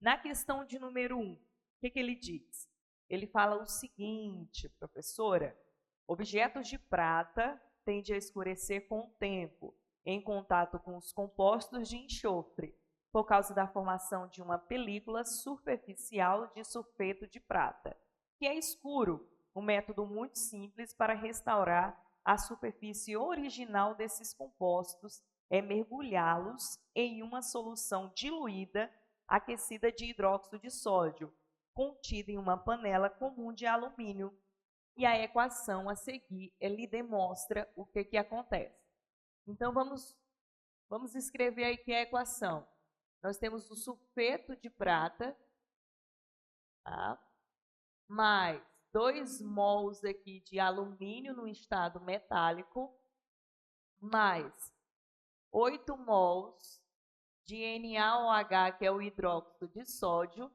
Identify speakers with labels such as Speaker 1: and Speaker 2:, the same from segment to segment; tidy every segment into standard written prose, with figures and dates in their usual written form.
Speaker 1: Na questão de número 1, o que ele diz? Ele fala o seguinte, professora: objetos de prata tendem a escurecer com o tempo, em contato com os compostos de enxofre, por causa da formação de uma película superficial de sulfeto de prata, que é escuro, um método muito simples para restaurar a superfície original desses compostos é mergulhá-los em uma solução diluída aquecida de hidróxido de sódio, contida em uma panela comum de alumínio. E a equação a seguir, ele demonstra o que acontece. Então, vamos escrever aqui a equação. Nós temos o sulfeto de prata, tá? Mais 2 mols aqui de alumínio no estado metálico, mais 8 mols de NaOH, que é o hidróxido de sódio,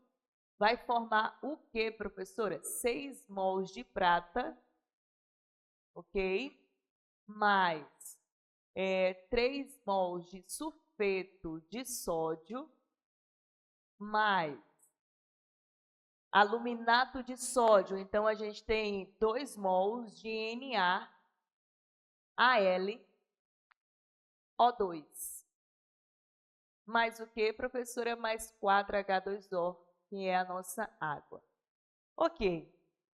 Speaker 1: vai formar o que, professora? 6 mols de prata, ok? Mais 3 mols de sulfeto de sódio, mais aluminato de sódio. Então, a gente tem 2 mols de NaAlO2. Mais o que, professora? Mais 4H2O, que é a nossa água. Ok.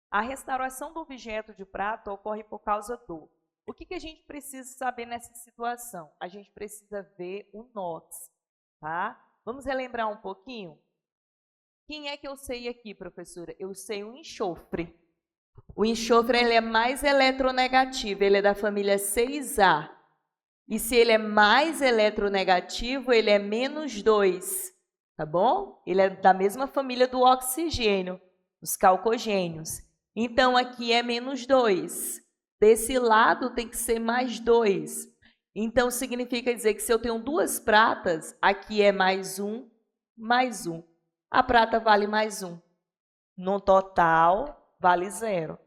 Speaker 1: A restauração do objeto de prata ocorre por causa do... O que a gente precisa saber nessa situação? A gente precisa ver o NOx, tá? Vamos relembrar um pouquinho? Quem é que eu sei aqui, professora? Eu sei o enxofre. O enxofre ele é mais eletronegativo, ele é da família 6A. E se ele é mais eletronegativo, ele é menos 2, tá bom? Ele é da mesma família do oxigênio, os calcogênios. Então, aqui é menos 2. Desse lado tem que ser mais 2. Então, significa dizer que se eu tenho 2 pratas, aqui é mais 1, mais 1. A prata vale mais 1. No total, vale 0.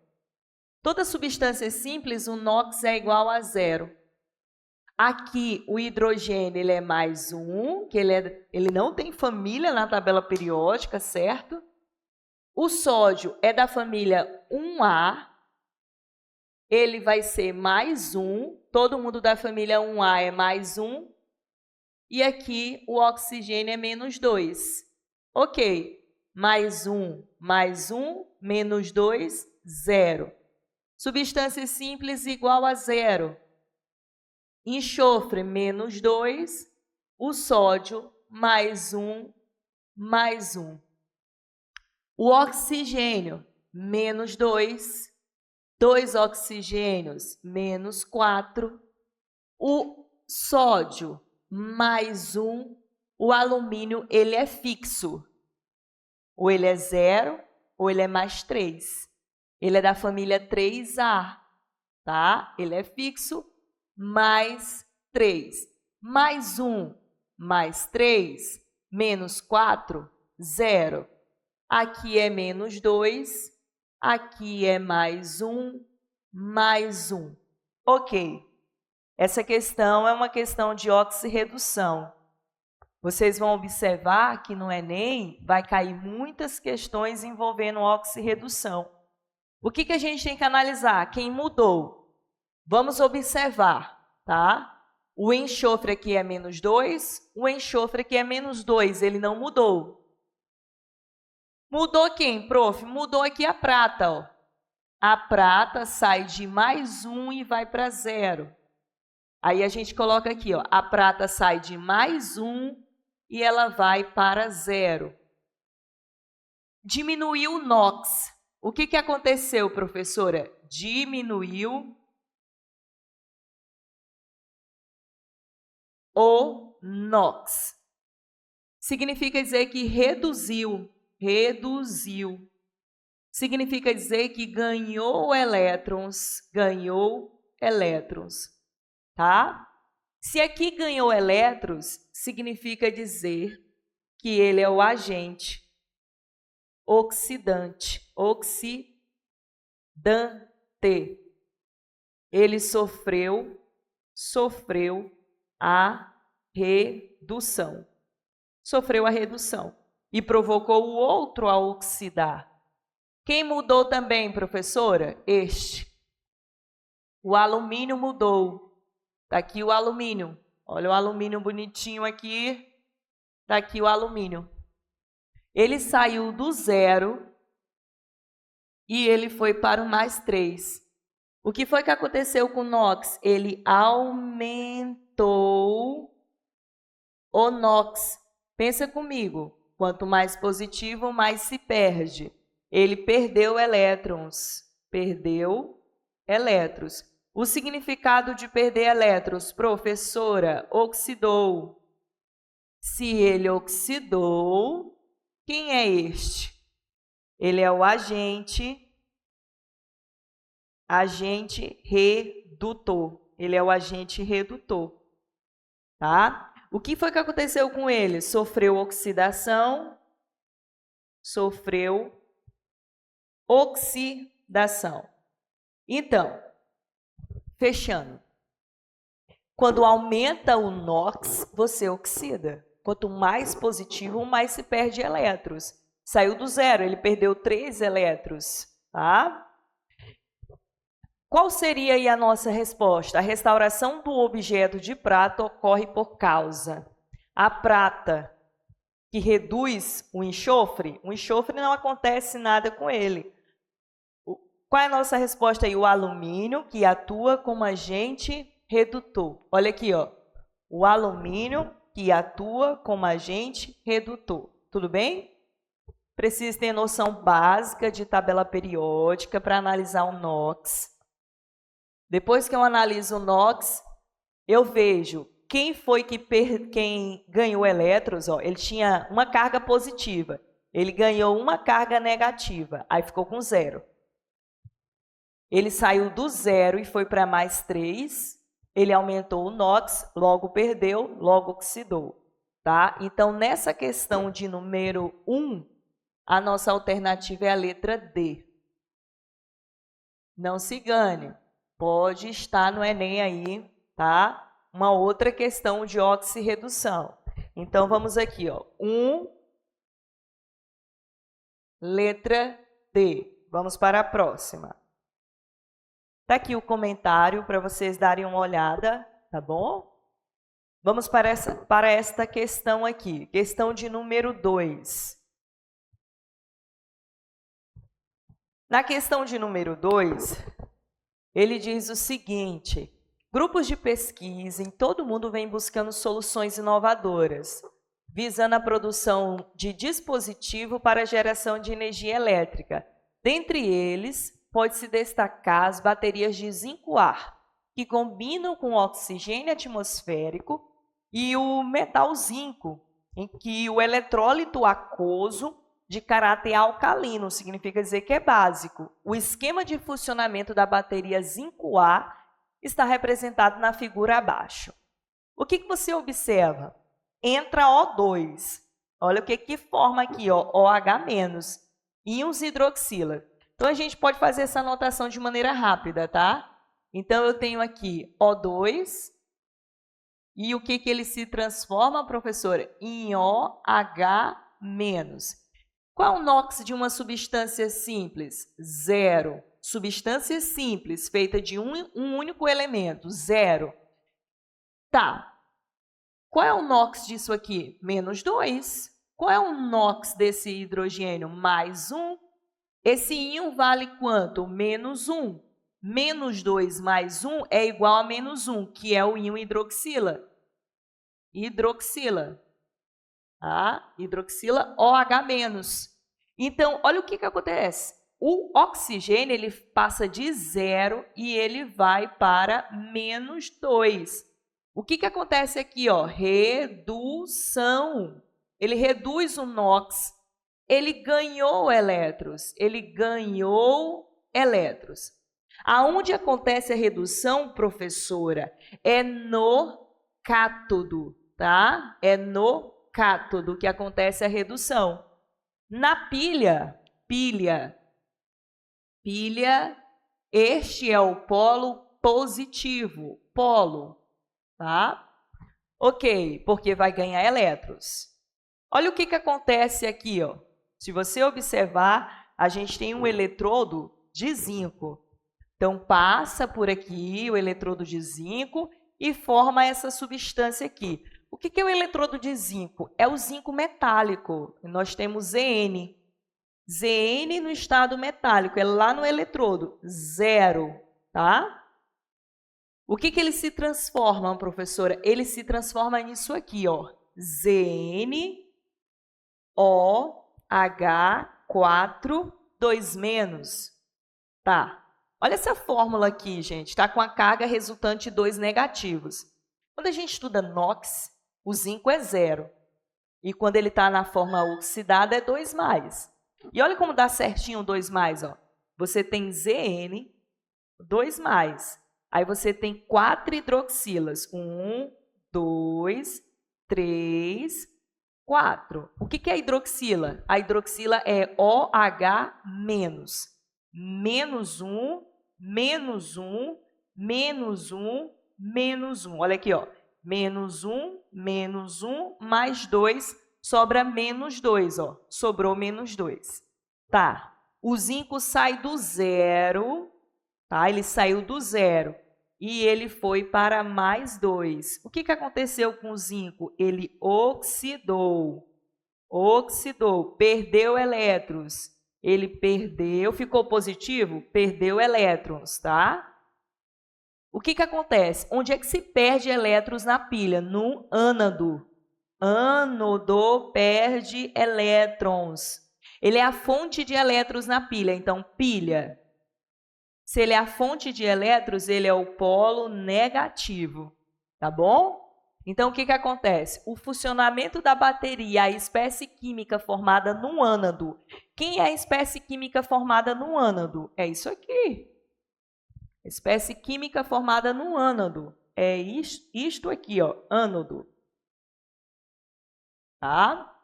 Speaker 1: Toda substância simples, o NOx é igual a 0. Aqui, o hidrogênio ele é mais 1, que ele não tem família na tabela periódica, certo? O sódio é da família 1A, ele vai ser mais 1, todo mundo da família 1A é mais 1, e aqui o oxigênio é menos 2. Ok, mais 1, menos 2, 0. Substância simples igual a 0. Enxofre, menos 2. O sódio, mais 1, mais 1. O oxigênio, menos 2. 2 oxigênios, menos 4. O sódio, mais 1. O alumínio, ele é fixo. Ou ele é 0, ou ele é mais 3. Ele é da família 3A, tá? Ele é fixo, mais 3. Mais 1, mais 3, menos 4, 0. Aqui é menos 2, aqui é mais 1, mais 1. Ok. Essa questão é uma questão de oxirredução. Vocês vão observar que no Enem vai cair muitas questões envolvendo oxirredução. O que a gente tem que analisar? Quem mudou? Vamos observar, tá? O enxofre aqui é menos 2, o enxofre aqui é menos 2, ele não mudou. Mudou quem, prof? Mudou aqui a prata, ó. A prata sai de mais 1 e vai para 0. Aí a gente coloca aqui, ó, a prata sai de mais 1 e ela vai para 0. Diminuiu o NOx. O que aconteceu, professora? Diminuiu o NOx. Significa dizer que reduziu. Significa dizer que ganhou elétrons, tá? Se aqui ganhou elétrons, significa dizer que ele é o agente oxidante. Ele sofreu a redução. e provocou o outro a oxidar. Quem mudou também, professora? Este. O alumínio mudou. Está aqui o alumínio. Olha o alumínio bonitinho aqui. Está aqui o alumínio. Ele saiu do 0 e ele foi para o +3. O que foi que aconteceu com o NOx? Ele aumentou o NOx. Pensa comigo. Quanto mais positivo, mais se perde. Ele perdeu elétrons. Perdeu elétrons. O significado de perder elétrons, professora, oxidou. Se ele oxidou, quem é este? Ele é o agente redutor. Ele é o agente redutor, tá? O que foi que aconteceu com ele? Sofreu oxidação, Então, fechando. Quando aumenta o NOx, você oxida. Quanto mais positivo, mais se perde elétrons. Saiu do 0, ele perdeu 3 elétrons, tá? Qual seria aí a nossa resposta? A restauração do objeto de prata ocorre por causa. A prata, que reduz o enxofre não acontece nada com ele. Qual é a nossa resposta aí? O alumínio, que atua como agente redutor. Olha aqui, ó. O alumínio, que atua como agente redutor. Tudo bem? Precisa ter noção básica de tabela periódica para analisar o NOx. Depois que eu analiso o NOx, eu vejo quem foi quem ganhou elétrons. Ó, ele tinha uma carga positiva, ele ganhou uma carga negativa, aí ficou com 0. Ele saiu do 0 e foi para +3, ele aumentou o NOx, logo perdeu, logo oxidou. Tá? Então, nessa questão de número 1, a nossa alternativa é a letra D. Não se engane. Pode estar no Enem aí, tá? Uma outra questão de oxirredução. Então, vamos aqui, ó. 1, letra D. Vamos para a próxima. Está aqui o comentário para vocês darem uma olhada, tá bom? Vamos para esta questão aqui, questão de número 2. Na questão de número 2, ele diz o seguinte: grupos de pesquisa em todo o mundo vêm buscando soluções inovadoras, visando a produção de dispositivo para a geração de energia elétrica. Dentre eles, pode-se destacar as baterias de zinco-ar, que combinam com o oxigênio atmosférico e o metal zinco, em que o eletrólito aquoso de caráter alcalino, significa dizer que é básico. O esquema de funcionamento da bateria zinco-ar está representado na figura abaixo. O que você observa? Entra O2. Olha o que forma aqui, ó, OH-, íons hidroxila. Então, a gente pode fazer essa anotação de maneira rápida, tá? Então, eu tenho aqui O2, e o que ele se transforma, professora? Em OH-. Qual é o NOx de uma substância simples? 0. Substância simples, feita de um único elemento, 0. Tá. Qual é o NOx disso aqui? -2. Qual é o NOx desse hidrogênio? +1. Esse íon vale quanto? -1. -2 mais 1 é igual a -1, que é o íon hidroxila. Tá? Hidroxila OH-. Então, olha o que acontece. O oxigênio ele passa de 0 e ele vai para -2. O que acontece aqui? Ó? Redução. Ele reduz o NOx. Ele ganhou elétrons. Aonde acontece a redução, professora? É no cátodo, tá? É no cátodo que acontece a redução. Na pilha, este é o polo positivo, tá? Ok, porque vai ganhar elétrons. Olha o que acontece aqui, ó. Se você observar, a gente tem um eletrodo de zinco. Então, passa por aqui o eletrodo de zinco e forma essa substância aqui. O que é o eletrodo de zinco? É o zinco metálico. Nós temos Zn. Zn no estado metálico, é lá no eletrodo, 0, tá? O que ele se transforma, professora? Ele se transforma nisso aqui, ó. ZnOH4, 2-. Tá. Olha essa fórmula aqui, gente. Está com a carga resultante 2 negativos. Quando a gente estuda NOx, o zinco é 0. E quando ele está na forma oxidada, é 2+. E olha como dá certinho 2+. Ó. Você tem Zn, 2+. Aí você tem 4 hidroxilas. 1, 2, 3, 4. O que é a hidroxila? A hidroxila é OH-. Menos 1, menos 1, menos 1, menos 1. Olha aqui, ó. Menos 1, mais 2, sobra menos 2, ó. Sobrou menos 2. Tá. O zinco sai do 0, tá? Ele saiu do 0 e ele foi para mais 2. O que aconteceu com o zinco? Ele oxidou. Oxidou, perdeu elétrons. Ele perdeu, ficou positivo? Perdeu elétrons, tá? O que acontece? Onde é que se perde elétrons na pilha? No ânodo. Ânodo perde elétrons. Ele é a fonte de elétrons na pilha, então pilha. Se ele é a fonte de elétrons, ele é o polo negativo, tá bom? Então, o que acontece? O funcionamento da bateria, a espécie química formada no ânodo. Quem é a espécie química formada no ânodo? É isso aqui. Espécie química formada no ânodo. É isto aqui, ó, ânodo. Tá?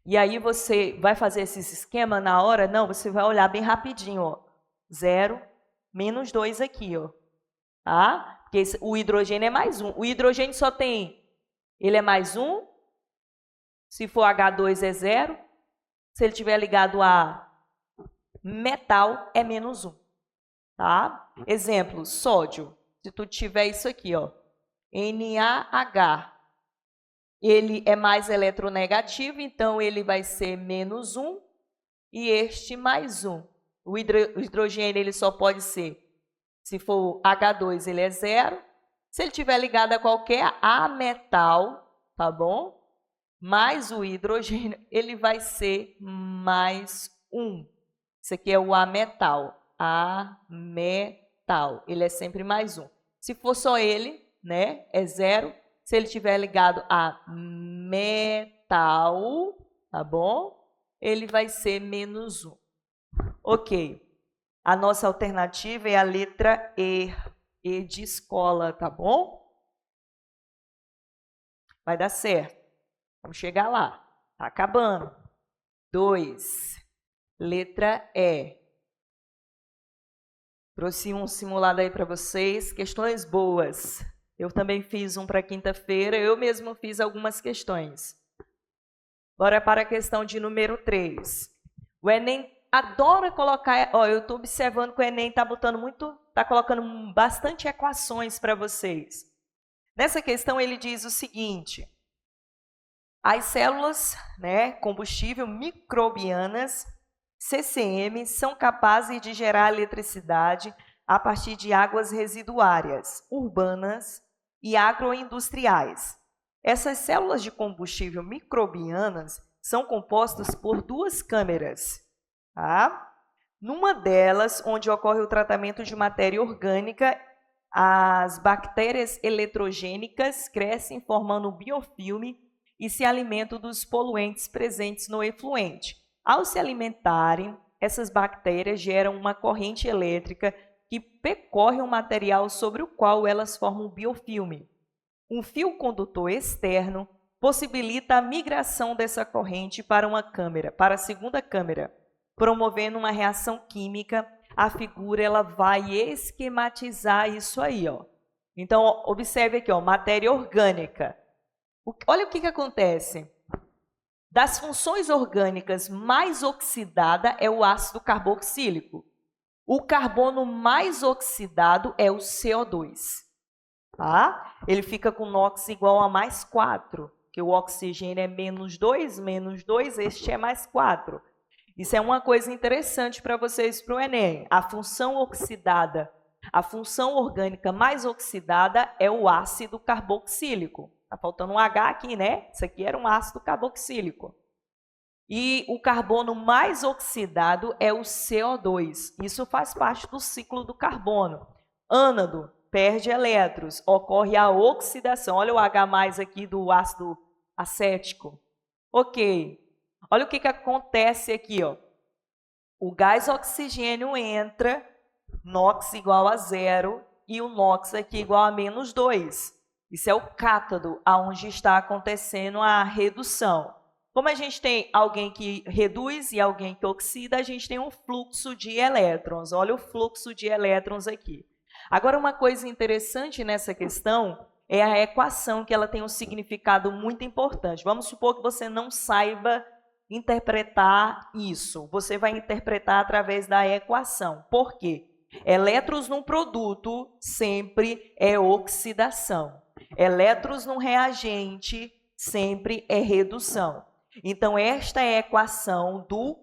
Speaker 1: E aí você vai fazer esses esquemas na hora? Não, você vai olhar bem rapidinho, ó. 0, menos 2 aqui, ó. Tá? Porque o hidrogênio é mais 1. O hidrogênio só tem, ele é mais 1. Se for H2 é 0. Se ele estiver ligado a metal, é menos 1. Tá? Exemplo, sódio. Se tu tiver isso aqui, ó, NaH, ele é mais eletronegativo, então ele vai ser menos 1 e este mais 1. O hidrogênio ele só pode ser, se for H2, ele é 0. Se ele estiver ligado a qualquer ametal, tá bom? Mais o hidrogênio, ele vai ser mais 1. Isso aqui é o ametal. Ametal. Ele é sempre mais 1. Se for só ele, né, é 0. Se ele estiver ligado a metal, tá bom? Ele vai ser menos 1. Ok. A nossa alternativa é a letra E. E de escola, tá bom? Vai dar certo. Vamos chegar lá. Tá acabando. 2. Letra E. Trouxe um simulado aí para vocês. Questões boas. Eu também fiz um para quinta-feira. Eu mesmo fiz algumas questões. Bora para a questão de número 3. O Enem adora colocar... Ó, eu estou observando que o Enem está colocando bastante equações para vocês. Nessa questão, ele diz o seguinte. As células, né, combustível microbianas, CCM, são capazes de gerar eletricidade a partir de águas residuárias, urbanas e agroindustriais. Essas células de combustível microbianas são compostas por 2 câmeras. Tá? Numa delas, onde ocorre o tratamento de matéria orgânica, as bactérias eletrogênicas crescem formando um biofilme e se alimentam dos poluentes presentes no efluente. Ao se alimentarem, essas bactérias geram uma corrente elétrica que percorre o material sobre o qual elas formam um biofilme. Um fio condutor externo possibilita a migração dessa corrente para a segunda câmara, promovendo uma reação química. A figura ela vai esquematizar isso aí, ó. Então, observe aqui, ó, matéria orgânica. Olha o que acontece. Das funções orgânicas mais oxidada é o ácido carboxílico. O carbono mais oxidado é o CO2. Tá? Ele fica com NOx igual a mais 4, que o oxigênio é menos 2, este é mais 4. Isso é uma coisa interessante para vocês para o Enem. A função oxidada, a função orgânica mais oxidada é o ácido carboxílico. Está faltando um H aqui, né? Isso aqui era um ácido carboxílico. E o carbono mais oxidado é o CO2. Isso faz parte do ciclo do carbono. Ânodo perde elétrons, ocorre a oxidação. Olha o H+ aqui do ácido acético. Ok. Olha o que acontece aqui, ó. O gás oxigênio entra, NOx igual a 0 e o NOx aqui igual a menos 2. Isso é o cátodo, aonde está acontecendo a redução. Como a gente tem alguém que reduz e alguém que oxida, a gente tem um fluxo de elétrons. Olha o fluxo de elétrons aqui. Agora, uma coisa interessante nessa questão é a equação, que ela tem um significado muito importante. Vamos supor que você não saiba interpretar isso. Você vai interpretar através da equação. Por quê? Elétrons num produto sempre é oxidação. Elétrons num reagente sempre é redução. Então, esta é a equação do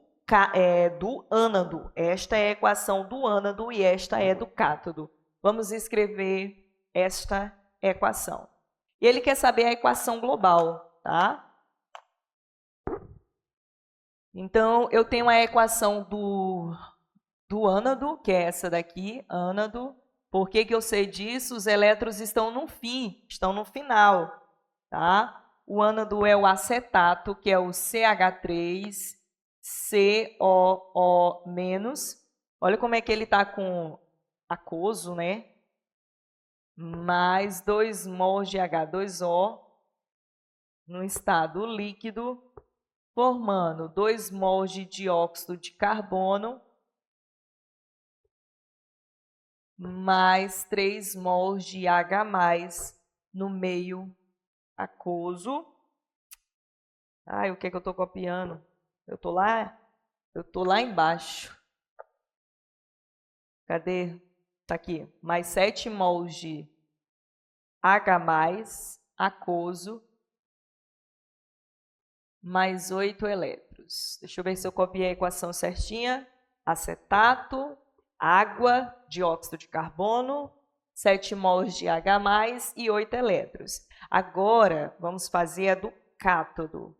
Speaker 1: ânodo. Esta é a equação do ânodo e esta é do cátodo. Vamos escrever esta equação. E ele quer saber a equação global, tá? Então, eu tenho a equação do ânodo, que é essa daqui, ânodo. Por que eu sei disso? Os elétrons estão no fim, estão no final, tá? O ânodo é o acetato, que é o CH3COO-. Olha como é que ele está com aquoso, né? Mais 2 mols de H2O no estado líquido, formando 2 mols de dióxido de carbono mais 3 mols de H+ no meio aquoso. Ai, o que é que eu estou copiando? Eu estou lá embaixo. Cadê? Está aqui. Mais 7 mols de H+ aquoso mais 8 elétrons. Deixa eu ver se eu copiei a equação certinha. Acetato, água, dióxido de carbono, 7 mols de H+ e 8 elétrons. Agora, vamos fazer a do cátodo.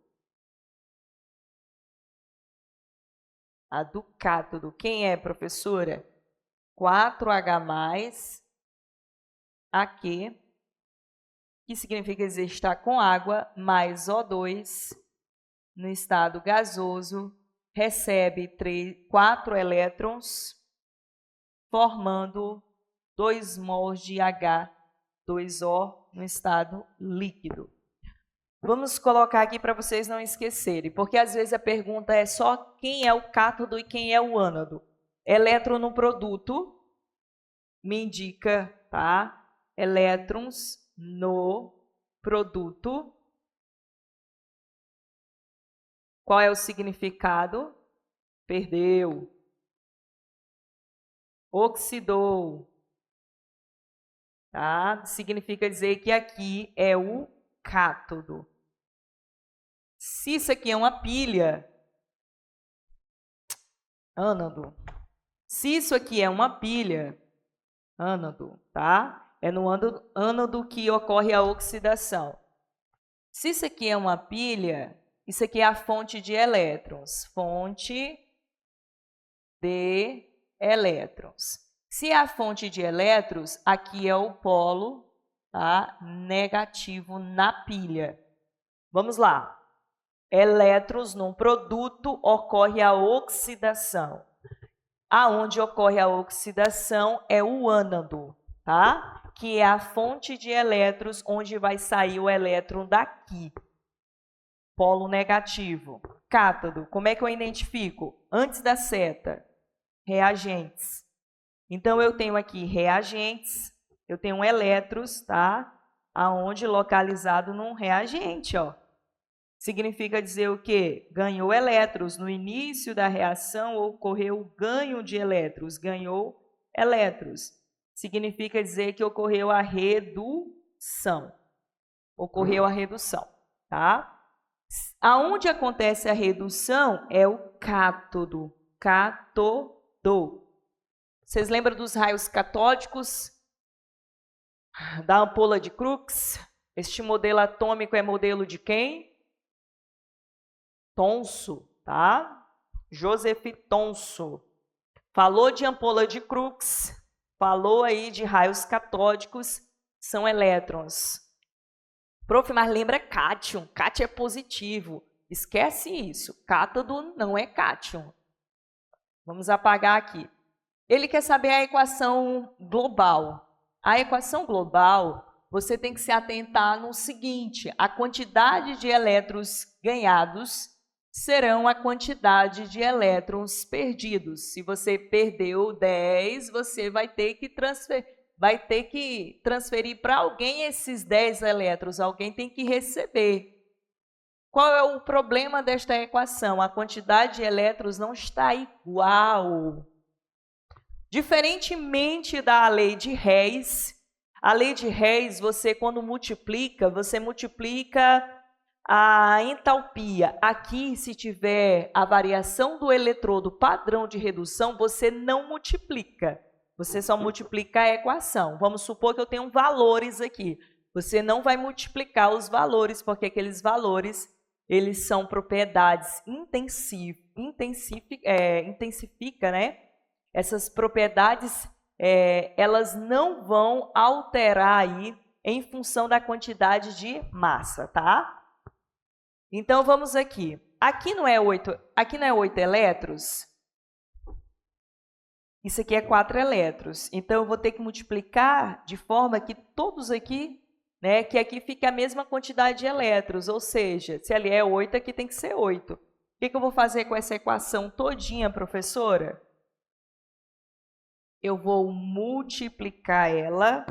Speaker 1: A do cátodo, quem é, professora? 4H+ aqui, que significa dizer está com água, mais O2 no estado gasoso, recebe 4 elétrons, formando 2 mols de H2O no estado líquido. Vamos colocar aqui para vocês não esquecerem, porque às vezes a pergunta é só quem é o cátodo e quem é o ânodo. Elétron no produto me indica, tá? Elétrons no produto. Qual é o significado? Perdeu. Oxidou. Tá? Significa dizer que aqui é o cátodo. Se isso aqui é uma pilha, ânodo. Se isso aqui é uma pilha, ânodo, tá? É no ânodo que ocorre a oxidação. Se isso aqui é uma pilha, isso aqui é a fonte de elétrons. Fonte de elétrons. Se é a fonte de elétrons, aqui é o polo, tá? Negativo na pilha. Vamos lá. Elétrons num produto ocorre a oxidação. Aonde ocorre a oxidação é o ânodo, tá? Que é a fonte de elétrons onde vai sair o elétron daqui. Polo negativo. Cátodo, como é que eu identifico? Antes da seta, reagentes. Então, eu tenho aqui reagentes, eu tenho elétrons, tá? Aonde localizado num reagente, ó. significa dizer o quê? Ganhou elétrons. No início da reação ocorreu o ganho de elétrons, ganhou elétrons. Significa dizer que ocorreu a redução. Ocorreu a redução, tá? Aonde acontece a redução é o cátodo, cátodo. Vocês lembram dos raios catódicos da ampola de Crookes? Este modelo atômico é modelo de quem? Thomson, tá? Joseph Thomson. Falou de ampola de Crookes, falou aí de raios catódicos, são elétrons. Prof, mas lembra cátion. Cátion é positivo. Esquece isso. Cátodo não é cátion. Vamos apagar aqui. Ele quer saber a equação global. A equação global, você tem que se atentar no seguinte: a quantidade de elétrons ganhados serão a quantidade de elétrons perdidos. Se você perdeu 10, você vai ter que transferir para alguém esses 10 elétrons. Alguém tem que receber. Qual é o problema desta equação? A quantidade de elétrons não está igual. Diferentemente da lei de Hess, a lei de Hess, você quando multiplica, você multiplica a entalpia. Aqui, se tiver a variação do eletrodo padrão de redução, você não multiplica. Você só multiplica a equação. Vamos supor que eu tenho valores aqui. Você não vai multiplicar os valores, porque aqueles valores, eles são propriedades intensifica, né? Essas propriedades, elas não vão alterar aí em função da quantidade de massa, tá? Então, vamos aqui. Aqui não é 8 elétrons? Isso aqui é 4 elétrons. Então, eu vou ter que multiplicar de forma que todos aqui, né, que aqui fique a mesma quantidade de elétrons. Ou seja, se ali é 8, aqui tem que ser 8. O que eu vou fazer com essa equação todinha, professora? Eu vou multiplicar ela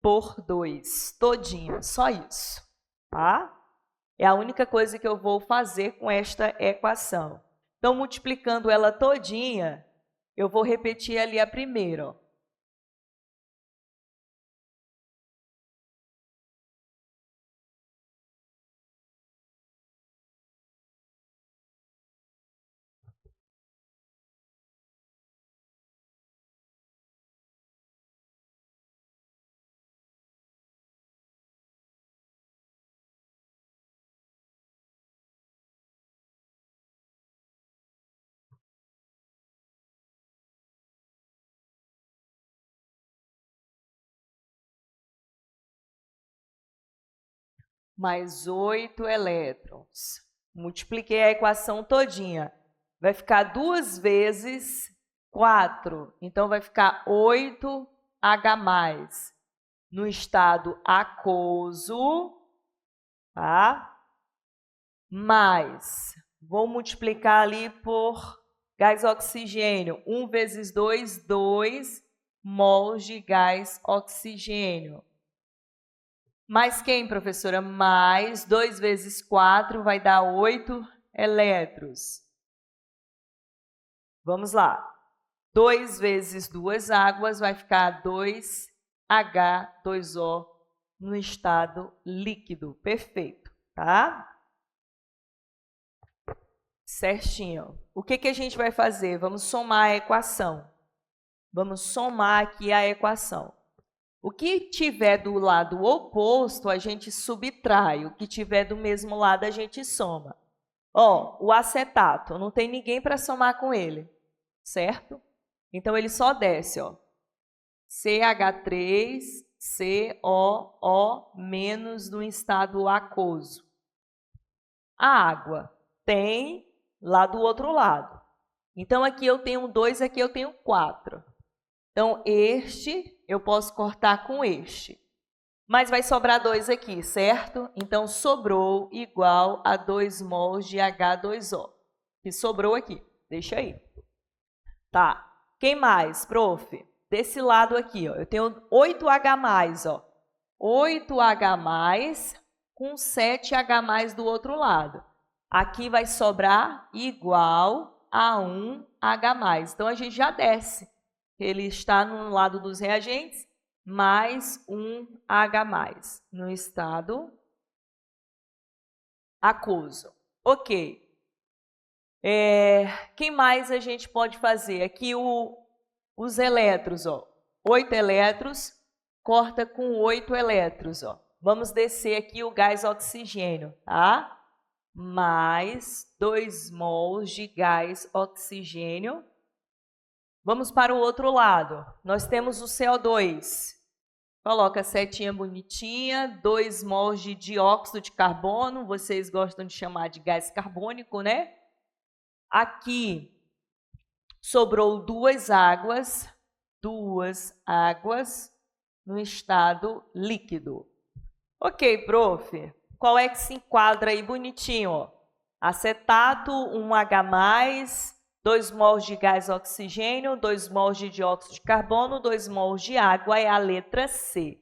Speaker 1: por 2, todinha, só isso, tá? É a única coisa que eu vou fazer com esta equação. Então, multiplicando ela todinha, eu vou repetir ali a primeira, ó. Mais 8 elétrons. Multipliquei a equação todinha. Vai ficar 2 vezes 4. Então, vai ficar 8H+. No estado aquoso, tá? Mais, vou multiplicar ali por gás oxigênio. 1 vezes 2, 2 mols de gás oxigênio. Mais quem, professora? Mais 2 vezes 4 vai dar 8 elétrons. Vamos lá. 2 vezes 2 águas vai ficar 2H2O no estado líquido. Perfeito, tá? Certinho. O que a gente vai fazer? Vamos somar a equação. Vamos somar aqui a equação. O que tiver do lado oposto, a gente subtrai. O que tiver do mesmo lado, a gente soma. Ó, o acetato, não tem ninguém para somar com ele, certo? Então, ele só desce, ó. CH3COO menos no estado aquoso. A água tem lá do outro lado. Então, aqui eu tenho 2, aqui eu tenho 4. Então, este eu posso cortar com este. Mas vai sobrar 2 aqui, certo? Então, sobrou igual a 2 mols de H2O. Que sobrou aqui. Deixa aí. Tá. Quem mais, prof? Desse lado aqui, ó, eu tenho 8H+, ó. 8H+, com 7H+ do outro lado. Aqui vai sobrar igual a 1H+. Então, a gente já desce. Ele está no lado dos reagentes, mais 1H+, no estado aquoso. Ok. Quem mais a gente pode fazer? Aqui os elétrons, ó. 8 elétrons, corta com 8 elétrons, ó. Vamos descer aqui o gás oxigênio, tá? Mais 2 mols de gás oxigênio. Vamos para o outro lado. Nós temos o CO2. Coloca a setinha bonitinha, 2 mols de dióxido de carbono, vocês gostam de chamar de gás carbônico, né? Aqui sobrou 2 águas no estado líquido. Ok, prof. Qual é que se enquadra aí bonitinho? Ó? Acetato, 1H+, 2 mols de gás oxigênio, 2 mols de dióxido de carbono, 2 mols de água, é a letra C.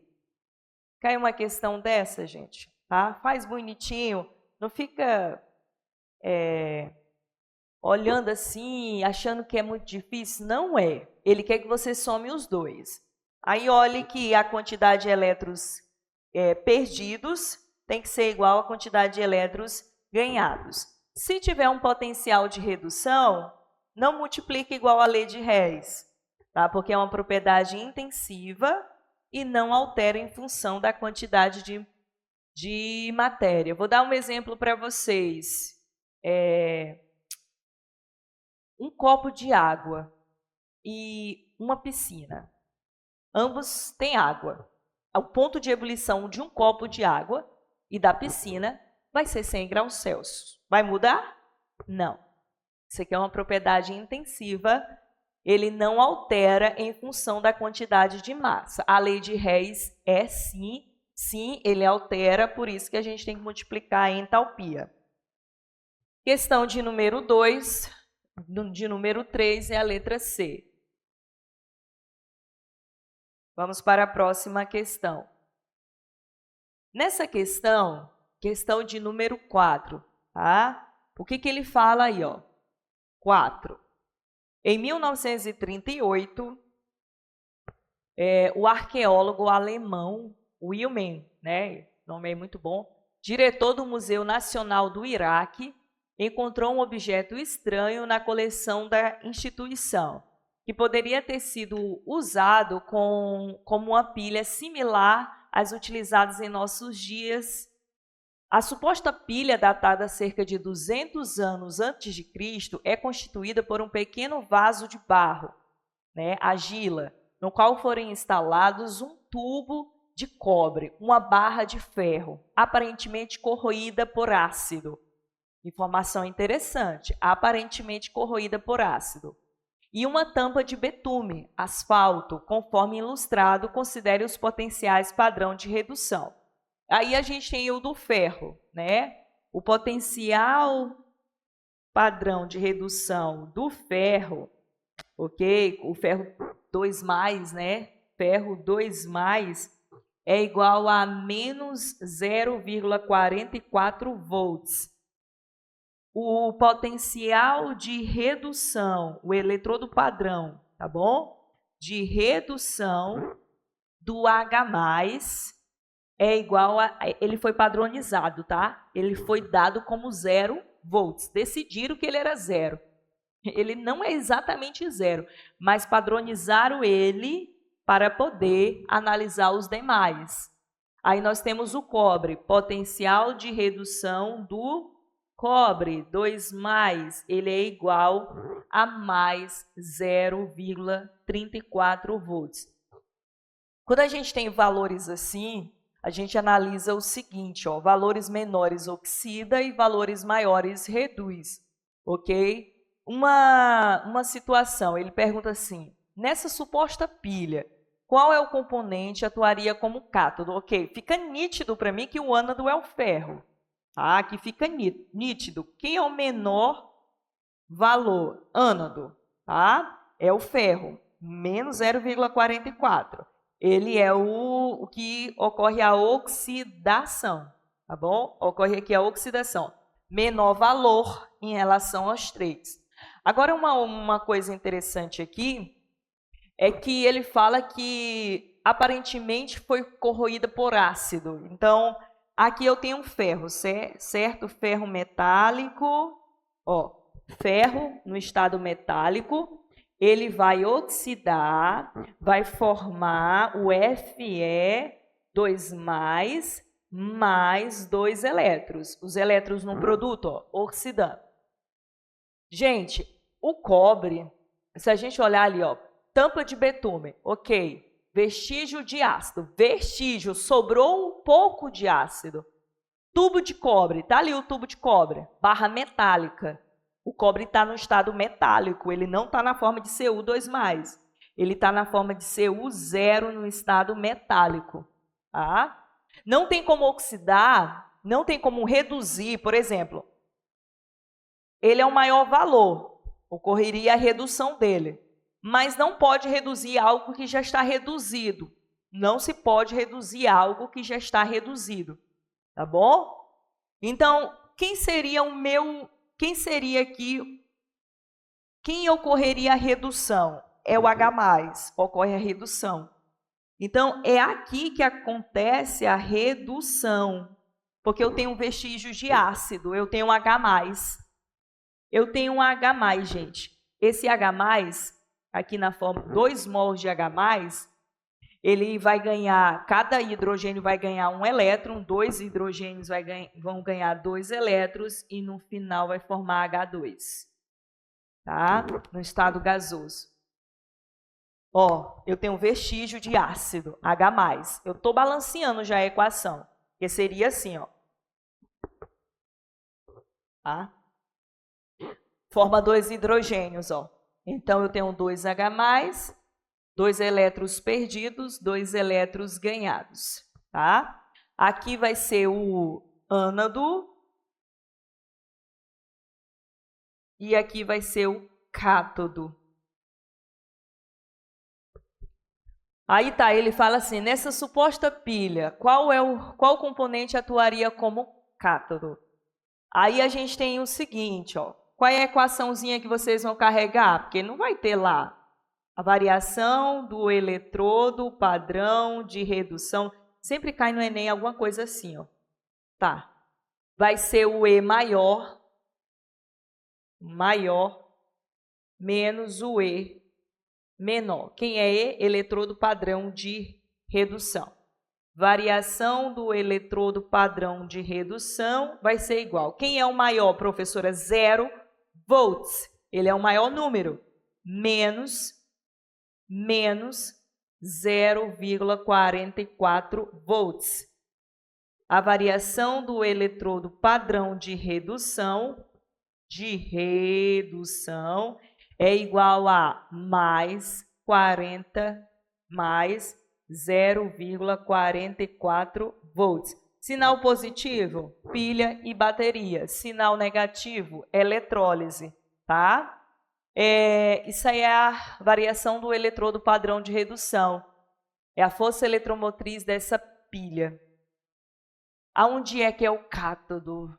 Speaker 1: Cai uma questão dessa, gente, tá? Faz bonitinho, não fica olhando assim, achando que é muito difícil. Não é. Ele quer que você some os dois. Aí, olhe que a quantidade de elétrons perdidos tem que ser igual à quantidade de elétrons ganhados. Se tiver um potencial de redução, não multiplica igual à lei de Hess, tá? Porque é uma propriedade intensiva e não altera em função da quantidade de matéria. Vou dar um exemplo para vocês. Um copo de água e uma piscina. Ambos têm água. O ponto de ebulição de um copo de água e da piscina vai ser 100 graus Celsius. Vai mudar? Não. Isso aqui é uma propriedade intensiva, ele não altera em função da quantidade de massa. A lei de Hess é sim, ele altera, por isso que a gente tem que multiplicar a entalpia. Questão de número 2, de número 3 é a letra C. Vamos para a próxima questão. Nessa questão de número 4, tá? O que ele fala aí, ó? 4. Em 1938, o arqueólogo alemão Wilhelm, né? O nome é muito bom, diretor do Museu Nacional do Iraque, encontrou um objeto estranho na coleção da instituição, que poderia ter sido usado como uma pilha similar às utilizadas em nossos dias. A suposta pilha, datada cerca de 200 anos antes de Cristo, é constituída por um pequeno vaso de barro, né, argila, no qual foram instalados um tubo de cobre, uma barra de ferro, aparentemente corroída por ácido. Informação interessante, aparentemente corroída por ácido. E uma tampa de betume, asfalto, conforme ilustrado, considere os potenciais padrão de redução. Aí a gente tem o do ferro, né? O potencial padrão de redução do ferro, ok? O ferro 2+, né? Ferro 2+, é igual a menos 0,44 volts. O potencial de redução, o eletrodo padrão, tá bom? De redução do H+, é igual a... Ele foi padronizado, tá? Ele foi dado como 0 volts. Decidiram que ele era 0. Ele não é exatamente 0, mas padronizaram ele para poder analisar os demais. Aí nós temos o cobre, potencial de redução do cobre 2+, ele é igual a mais 0,34 volts. Quando a gente tem valores assim, a gente analisa o seguinte, ó, valores menores oxida e valores maiores reduz, ok? Uma situação, ele pergunta assim, nessa suposta pilha, qual é o componente atuaria como cátodo? Ok, fica nítido para mim que o ânodo é o ferro. Tá? Aqui fica nítido. Quem é o menor valor? Ânodo. Tá? É o ferro, menos 0,44. Ele é o que ocorre a oxidação. tá bom? Ocorre aqui a oxidação. Menor valor em relação aos 3. Agora, uma coisa interessante aqui é que ele fala que aparentemente foi corroída por ácido. Então, aqui eu tenho um ferro, certo? Ferro metálico, ó, ferro no estado metálico, ele vai oxidar, vai formar o Fe2+, mais 2 elétrons. Os elétrons no produto, ó, oxidando. Gente, o cobre, se a gente olhar ali, ó, tampa de betume, ok. Vestígio de ácido, vestígio, sobrou um pouco de ácido. Tubo de cobre, tá ali o tubo de cobre, barra metálica. O cobre está no estado metálico, ele não está na forma de Cu2+. Ele está na forma de Cu0 no estado metálico. Tá? Não tem como oxidar, não tem como reduzir, por exemplo, ele é o maior valor, ocorreria a redução dele. Mas não pode reduzir algo que já está reduzido. Não se pode reduzir algo que já está reduzido. Tá bom? Então, quem seria aqui, quem ocorreria a redução? É o H+, ocorre a redução. Então, é aqui que acontece a redução, porque eu tenho um vestígio de ácido, eu tenho um H+. Eu tenho um H+, gente. Esse H+, aqui na forma 2 mols de H+, ele vai ganhar, cada hidrogênio vai ganhar um elétron, 2 hidrogênios vão ganhar 2 elétrons e no final vai formar H2, tá? No estado gasoso. Ó, eu tenho um vestígio de ácido, H+. Eu estou balanceando já a equação, que seria assim, ó. Tá? Forma 2 hidrogênios, ó. Então, eu tenho 2H+, 2 elétrons perdidos, 2 elétrons ganhados, tá? Aqui vai ser o ânodo e aqui vai ser o cátodo. Aí tá, ele fala assim, nessa suposta pilha, qual componente atuaria como cátodo? Aí a gente tem o seguinte, ó. Qual é a equaçãozinha que vocês vão carregar? Porque não vai ter lá a variação do eletrodo, padrão de redução. Sempre cai no Enem alguma coisa assim, ó. Tá. Vai ser o E maior, menos o E menor. Quem é E? Eletrodo padrão de redução. Variação do eletrodo padrão de redução vai ser igual. Quem é o maior, professora? 0 volts. Ele é o maior número. Menos 0,44 volts. A variação do eletrodo padrão de redução é igual a mais 40 mais 0,44 volts. Sinal positivo, pilha e bateria. Sinal negativo, eletrólise, tá? Isso aí é a variação do eletrodo padrão de redução. É a força eletromotriz dessa pilha. Aonde é que é o cátodo?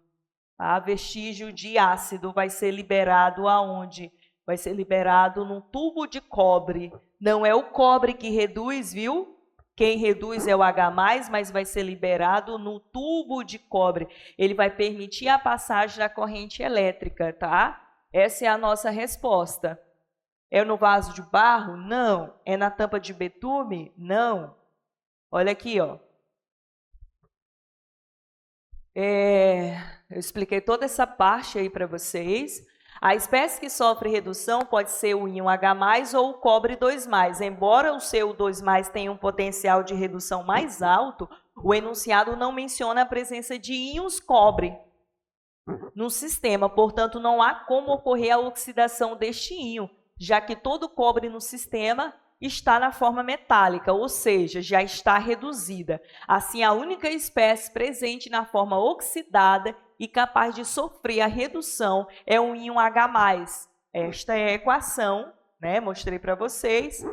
Speaker 1: A vestígio de ácido vai ser liberado aonde? Vai ser liberado num tubo de cobre. Não é o cobre que reduz, viu? Quem reduz é o H+, mas vai ser liberado no tubo de cobre. Ele vai permitir a passagem da corrente elétrica, tá? Essa é a nossa resposta. É no vaso de barro? Não. É na tampa de betume? Não. Olha aqui, ó. Eu expliquei toda essa parte aí para vocês. A espécie que sofre redução pode ser o íon H+, ou o cobre 2+. Embora o seu 2+ tenha um potencial de redução mais alto, o enunciado não menciona a presença de íons cobre no sistema. Portanto, não há como ocorrer a oxidação deste íon, já que todo cobre no sistema está na forma metálica, ou seja, já está reduzida. Assim, a única espécie presente na forma oxidada e capaz de sofrer a redução é o íon H+. Esta é a equação, né? Mostrei para vocês.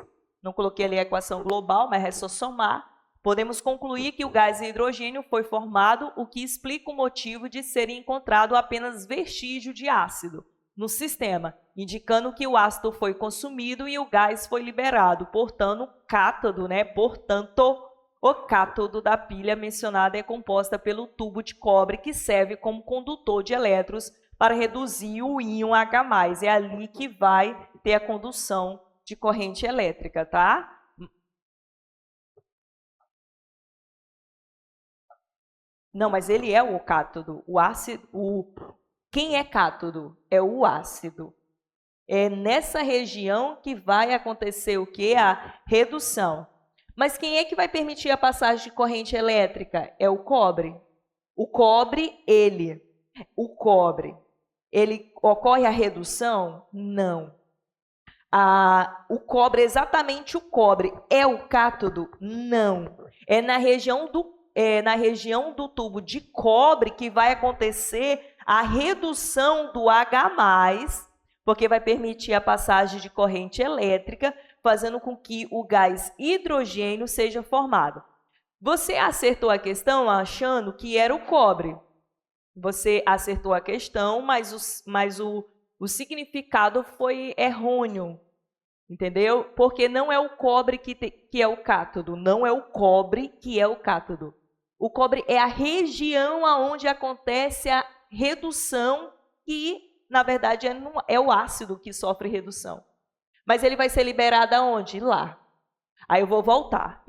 Speaker 1: Não coloquei ali a equação global, mas é só somar Podemos concluir que o gás hidrogênio foi formado, o que explica o motivo de ser encontrado apenas vestígio de ácido no sistema, indicando que o ácido foi consumido e o gás foi liberado. Portanto, o cátodo da pilha mencionada é composta pelo tubo de cobre que serve como condutor de elétrons para reduzir o íon H+. É ali que vai ter a condução de corrente elétrica, tá? Não, mas ele é o cátodo. O ácido, quem é cátodo? É o ácido. É nessa região que vai acontecer o quê? A redução. Mas quem é que vai permitir a passagem de corrente elétrica? É o cobre. O cobre, ele ocorre a redução? Não. O cobre, exatamente o cobre, é o cátodo? Não. É na região do tubo de cobre que vai acontecer a redução do H+, porque vai permitir a passagem de corrente elétrica, fazendo com que o gás hidrogênio seja formado. Você acertou a questão achando que era o cobre. Você acertou a questão, mas o significado foi errôneo, entendeu? Porque não é o cobre que é o cátodo, não é o cobre que é o cátodo. O cobre é a região onde acontece a redução que, na verdade, é o ácido que sofre redução. Mas ele vai ser liberado aonde? Lá. Aí eu vou voltar.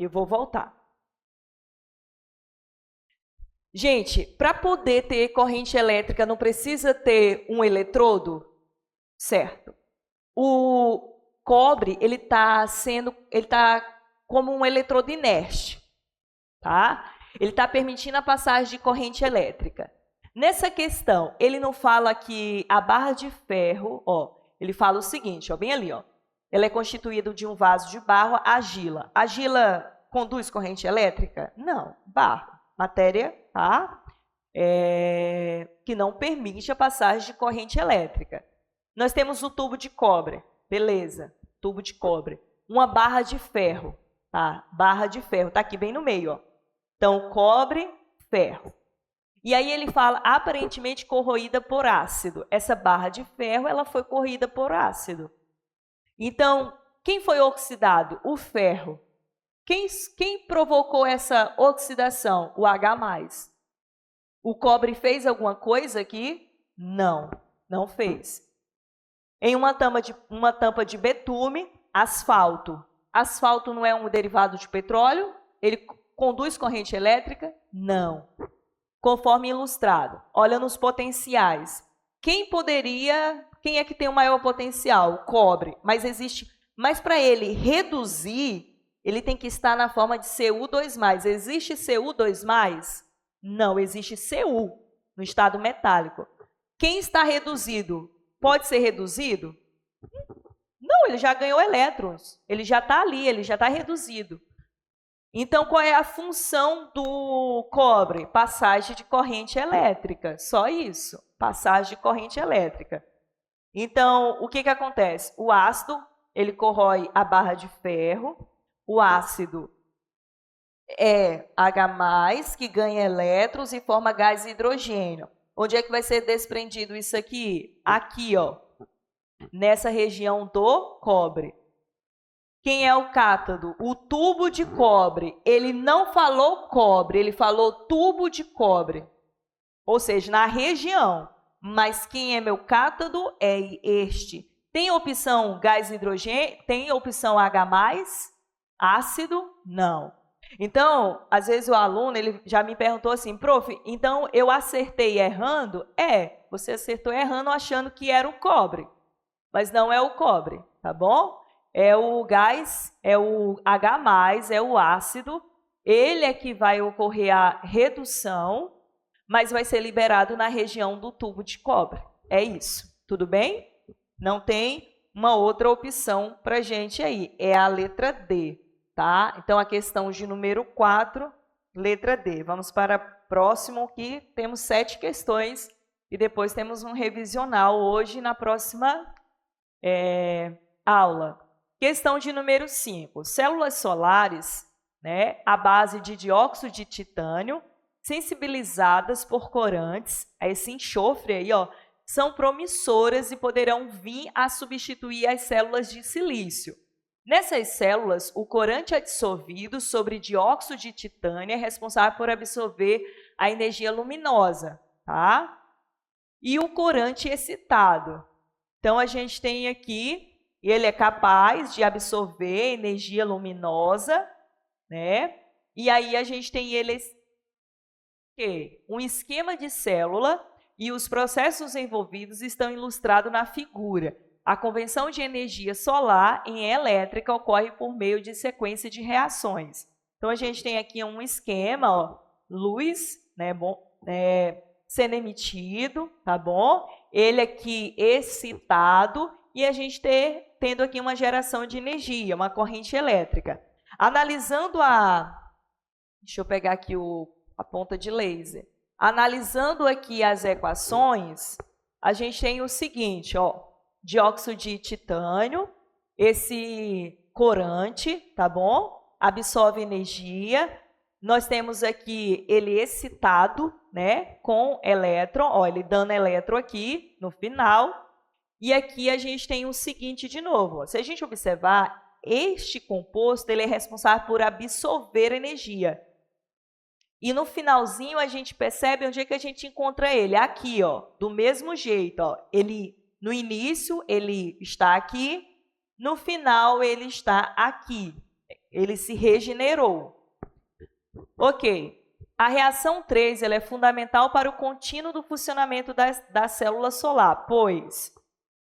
Speaker 1: Gente, para poder ter corrente elétrica, não precisa ter um eletrodo? Certo. O cobre, ele tá como um eletrodo inerte, tá? Ele está permitindo a passagem de corrente elétrica. Nessa questão, ele não fala que a barra de ferro, ele fala o seguinte, bem ali, ela é constituída de um vaso de barro, argila. Argila conduz corrente elétrica? Não, barro, matéria, tá? Que não permite a passagem de corrente elétrica. Nós temos o tubo de cobre, beleza, tubo de cobre. Uma barra de ferro, tá? Barra de ferro, tá aqui bem no meio, Então, cobre, ferro. E aí ele fala, aparentemente corroída por ácido. Essa barra de ferro, ela foi corroída por ácido. Então, quem foi oxidado? O ferro. Quem provocou essa oxidação? O H+. O cobre fez alguma coisa aqui? Não, não fez. Em uma tampa de betume, asfalto. Asfalto não é um derivado de petróleo? Ele conduz corrente elétrica? Não. Conforme ilustrado. Olha nos potenciais. Quem é que tem o maior potencial? O cobre. Mas para ele reduzir, ele tem que estar na forma de Cu2+. Existe Cu2+? Não, existe Cu no estado metálico. Quem está reduzido? Pode ser reduzido? Não, ele já ganhou elétrons. Ele já está ali, ele já está reduzido. Então, qual é a função do cobre? Passagem de corrente elétrica. Só isso, passagem de corrente elétrica. Então, o que acontece? O ácido, ele corrói a barra de ferro. O ácido é H+, que ganha elétrons e forma gás hidrogênio. Onde é que vai ser desprendido isso aqui? Aqui, nessa região do cobre. Quem é o cátodo? O tubo de cobre. Ele não falou cobre, ele falou tubo de cobre. Ou seja, na região. Mas quem é meu cátodo é este. Tem opção gás hidrogênio? Tem opção H+? Ácido? Não. Então, às vezes o aluno ele já me perguntou assim, prof, então eu acertei errando? Você acertou errando achando que era o cobre. Mas não é o cobre, tá bom? É o gás, é o H+, é o ácido, ele é que vai ocorrer a redução, mas vai ser liberado na região do tubo de cobre. É isso, tudo bem? Não tem uma outra opção para a gente aí, é a letra D, tá? Então, a questão de número 4, letra D. Vamos para o próximo, que temos 7 questões e depois temos um revisional hoje na próxima aula. Questão de número 5. Células solares né, à base de dióxido de titânio, sensibilizadas por corantes, esse enxofre aí, ó, são promissoras e poderão vir a substituir as células de silício. Nessas células, o corante adsorvido sobre dióxido de titânio é responsável por absorver a energia luminosa, tá? E o corante excitado. Então, a gente tem aqui, ele é capaz de absorver energia luminosa, né? E aí a gente tem um esquema de célula e os processos envolvidos estão ilustrados na figura. A conversão de energia solar em elétrica ocorre por meio de sequência de reações. Então, a gente tem aqui um esquema, ó, luz, né, sendo emitido, tá bom? Ele aqui excitado e a gente tendo aqui uma geração de energia, uma corrente elétrica. Analisando deixa eu pegar aqui a ponta de laser. Analisando aqui as equações, a gente tem o seguinte, ó, dióxido de titânio, esse corante, tá bom? Absorve energia. Nós temos aqui ele excitado, né, com elétron, ó, ele dando elétron aqui no final. E aqui a gente tem o seguinte de novo, ó, se a gente observar, este composto ele é responsável por absorver energia. E no finalzinho a gente percebe onde é que a gente encontra ele, aqui, ó, do mesmo jeito, ó, no início ele está aqui, no final ele está aqui, ele se regenerou. Ok, a reação 3 ela é fundamental para o contínuo do funcionamento da célula solar, pois,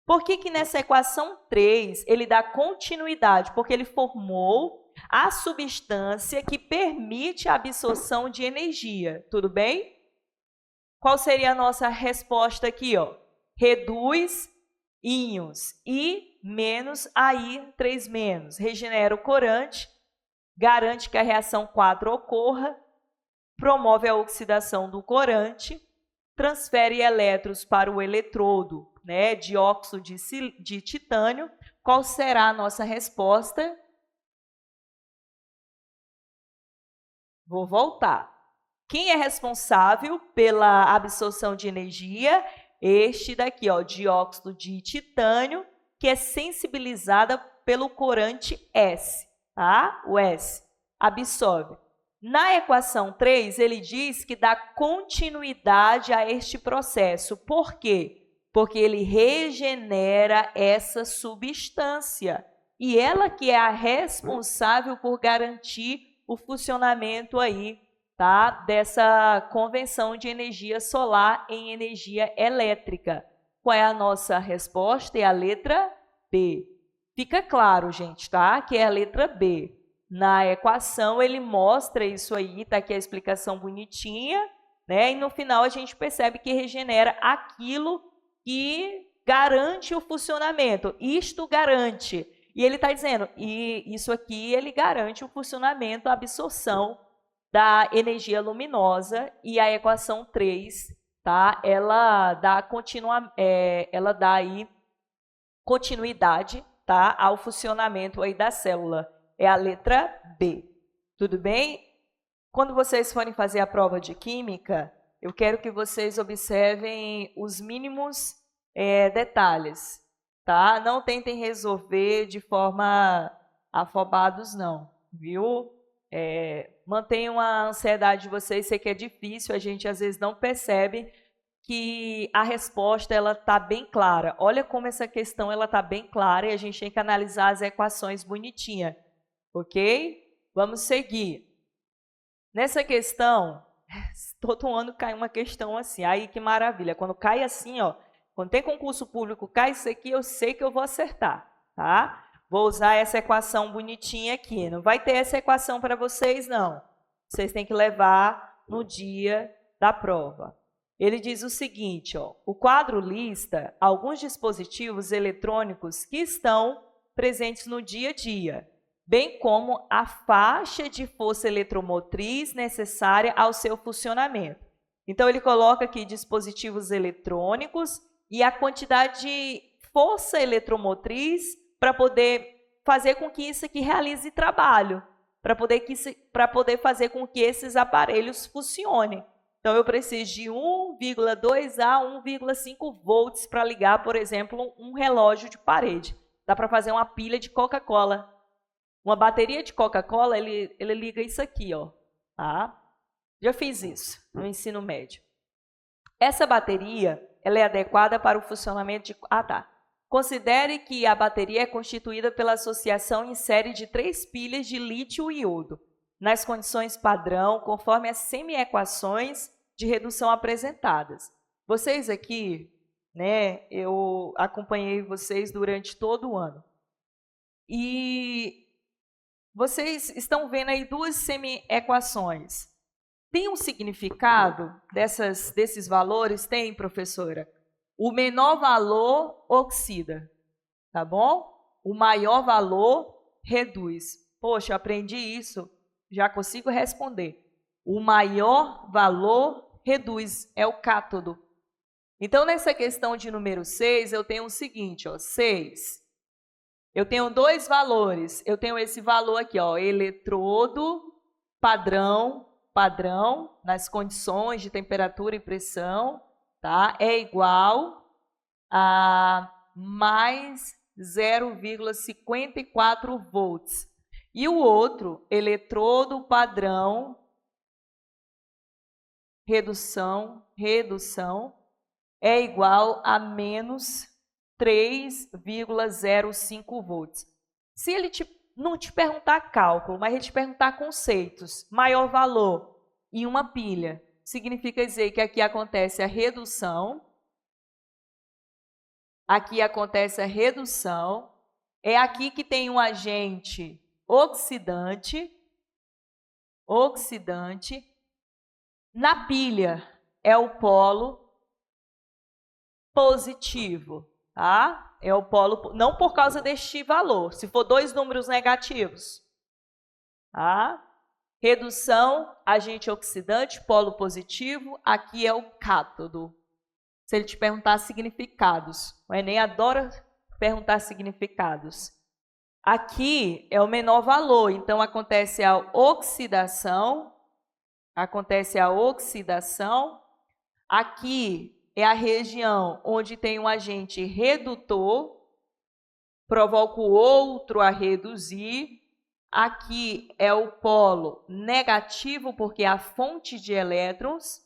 Speaker 1: por que nessa equação 3 ele dá continuidade? Porque ele formou a substância que permite a absorção de energia, tudo bem? Qual seria a nossa resposta aqui, ó? Reduz íons I menos AI 3 menos, regenera o corante, garante que a reação 4 ocorra, promove a oxidação do corante, transfere elétrons para o eletrodo, né, dióxido de titânio. Qual será a nossa resposta? Vou voltar. Quem é responsável pela absorção de energia? Este daqui, ó, dióxido de titânio, que é sensibilizada pelo corante S, tá? O S absorve. Na equação 3, ele diz que dá continuidade a este processo. Por quê? Porque ele regenera essa substância. E ela que é a responsável por garantir o funcionamento aí, tá, dessa conversão de energia solar em energia elétrica. Qual é a nossa resposta? É a letra B. Fica claro, gente, tá? Que é a letra B. Na equação ele mostra isso aí, tá aqui a explicação bonitinha, né? E no final a gente percebe que regenera aquilo que garante o funcionamento. Isto garante. E ele está dizendo, e isso aqui ele garante o funcionamento, a absorção da energia luminosa, e a equação 3, tá? Ela dá aí continuidade, tá? Ao funcionamento aí da célula. É a letra B. Tudo bem? Quando vocês forem fazer a prova de química, eu quero que vocês observem os mínimos detalhes, tá? Não tentem resolver de forma afobados, não, viu? Mantenham a ansiedade de vocês, sei que é difícil, a gente às vezes não percebe que a resposta ela está bem clara. Olha como essa questão ela está bem clara e a gente tem que analisar as equações bonitinha, ok? Vamos seguir. Nessa questão, todo ano cai uma questão assim, aí que maravilha, quando cai assim, ó, quando tem concurso público, cai isso aqui, eu sei que eu vou acertar, tá? Vou usar essa equação bonitinha aqui. Não vai ter essa equação para vocês, não. Vocês têm que levar no dia da prova. Ele diz o seguinte, ó, o quadro lista alguns dispositivos eletrônicos que estão presentes no dia a dia, bem como a faixa de força eletromotriz necessária ao seu funcionamento. Então, ele coloca aqui dispositivos eletrônicos e a quantidade de força eletromotriz para poder fazer com que isso aqui realize trabalho, para poder fazer com que esses aparelhos funcionem. Então, eu preciso de 1,2 a 1,5 volts para ligar, por exemplo, um relógio de parede. Dá para fazer uma pilha de Coca-Cola. Uma bateria de Coca-Cola, ele liga isso aqui, ó, tá? Já fiz isso no ensino médio. Essa bateria, ela é adequada para o funcionamento de... Considere que a bateria é constituída pela associação em série de 3 pilhas de lítio e iodo, nas condições padrão, conforme as semi-equações de redução apresentadas. Vocês aqui, né, eu acompanhei vocês durante todo o ano. E vocês estão vendo aí 2 semi-equações. Tem um significado desses valores? Tem, professora? O menor valor oxida, tá bom? O maior valor reduz. Poxa, eu aprendi isso, já consigo responder. O maior valor reduz, é o cátodo. Então, nessa questão de número 6, eu tenho o seguinte, ó, 6. Eu tenho 2 valores. Eu tenho esse valor aqui, ó, eletrodo padrão, nas condições de temperatura e pressão, tá? É igual a mais 0,54 volts. E o outro, eletrodo padrão, redução, é igual a menos 3,05 volts. Se ele não te perguntar cálculo, mas ele te perguntar conceitos, maior valor em uma pilha, significa dizer que aqui acontece a redução, é aqui que tem um agente oxidante, na pilha é o polo positivo, tá? É o polo, não por causa deste valor, se for 2 números negativos, tá? Redução, agente oxidante, polo positivo, aqui é o cátodo. Se ele te perguntar significados, o Enem adora perguntar significados. Aqui é o menor valor, então acontece a oxidação, aqui é a região onde tem um agente redutor, provoca o outro a reduzir. Aqui é o polo negativo, porque é a fonte de elétrons.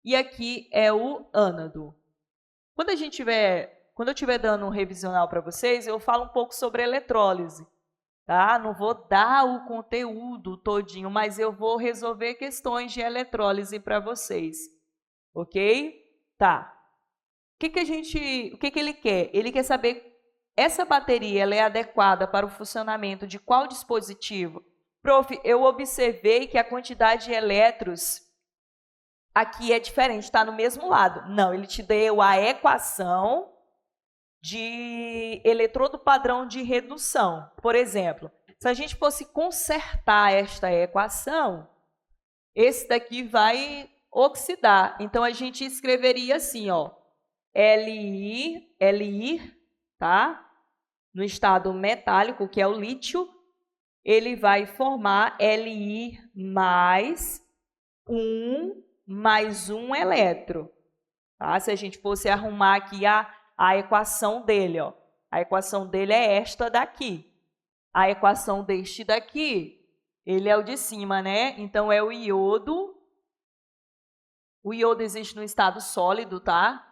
Speaker 1: E aqui é o ânodo. Quando eu estiver dando um revisional para vocês, eu falo um pouco sobre eletrólise. Tá? Não vou dar o conteúdo todinho, mas eu vou resolver questões de eletrólise para vocês. Ok? Tá. O que ele quer? Ele quer saber, essa bateria ela é adequada para o funcionamento de qual dispositivo? Prof, eu observei que a quantidade de elétrons aqui é diferente, está no mesmo lado. Não, ele te deu a equação de eletrodo padrão de redução. Por exemplo, se a gente fosse consertar esta equação, esse daqui vai oxidar. Então, a gente escreveria assim, ó, Li, tá? No estado metálico, que é o lítio, ele vai formar Li mais um elétron. Tá? Se a gente fosse arrumar aqui a equação dele, ó, a equação dele é esta daqui. A equação deste daqui, ele é o de cima, né? Então, é o iodo. O iodo existe no estado sólido, tá?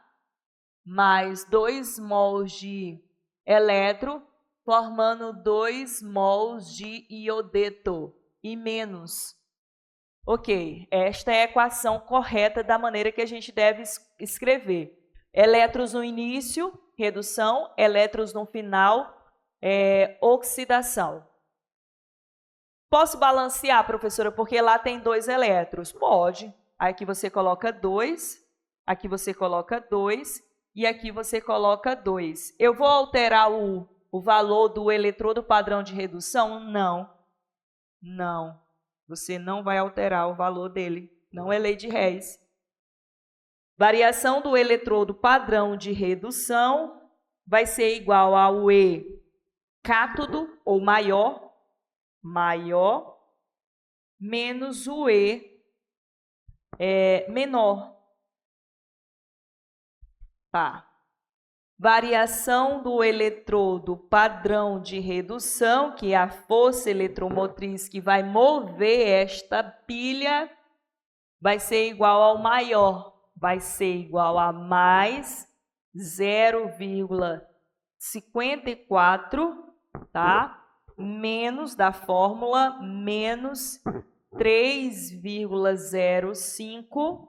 Speaker 1: Mais 2 mols de elétron, formando 2 mols de iodeto e menos. Ok, esta é a equação correta da maneira que a gente deve escrever. Elétrons no início, redução, elétrons no final, oxidação. Posso balancear, professora, porque lá tem 2 elétrons? Pode. Aqui você coloca 2, aqui você coloca 2 e aqui você coloca 2. Eu vou alterar o valor do eletrodo padrão de redução? Não. Não. Você não vai alterar o valor dele. Não é lei de Hess. Variação do eletrodo padrão de redução vai ser igual ao E cátodo, ou maior, menos o E menor. Tá. Variação do eletrodo padrão de redução, que é a força eletromotriz que vai mover esta pilha, vai ser igual ao maior, vai ser igual a mais 0,54, tá? Menos da fórmula, menos 3,05.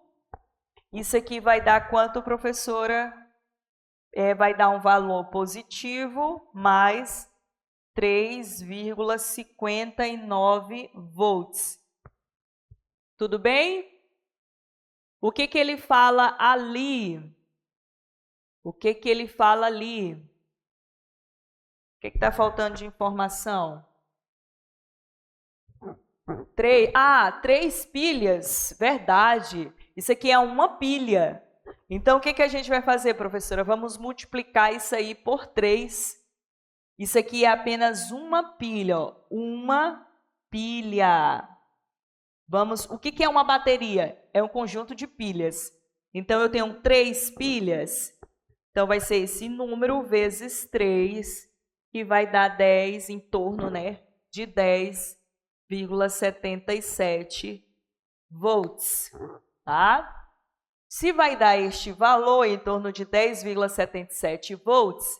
Speaker 1: Isso aqui vai dar quanto, professora? Vai dar um valor positivo, mais 3,59 volts. Tudo bem? O que ele fala ali? O que ele fala ali? O que está faltando de informação? 3 pilhas, verdade. Isso aqui é uma pilha. Então, o que a gente vai fazer, professora? Vamos multiplicar isso aí por 3. Isso aqui é apenas uma pilha, ó. Uma pilha. O que é uma bateria? É um conjunto de pilhas. Então, eu tenho 3 pilhas. Então, vai ser esse número vezes 3, que vai dar 10, em torno, né, de 10,77 volts, tá? Se vai dar este valor, em torno de 10,77 volts,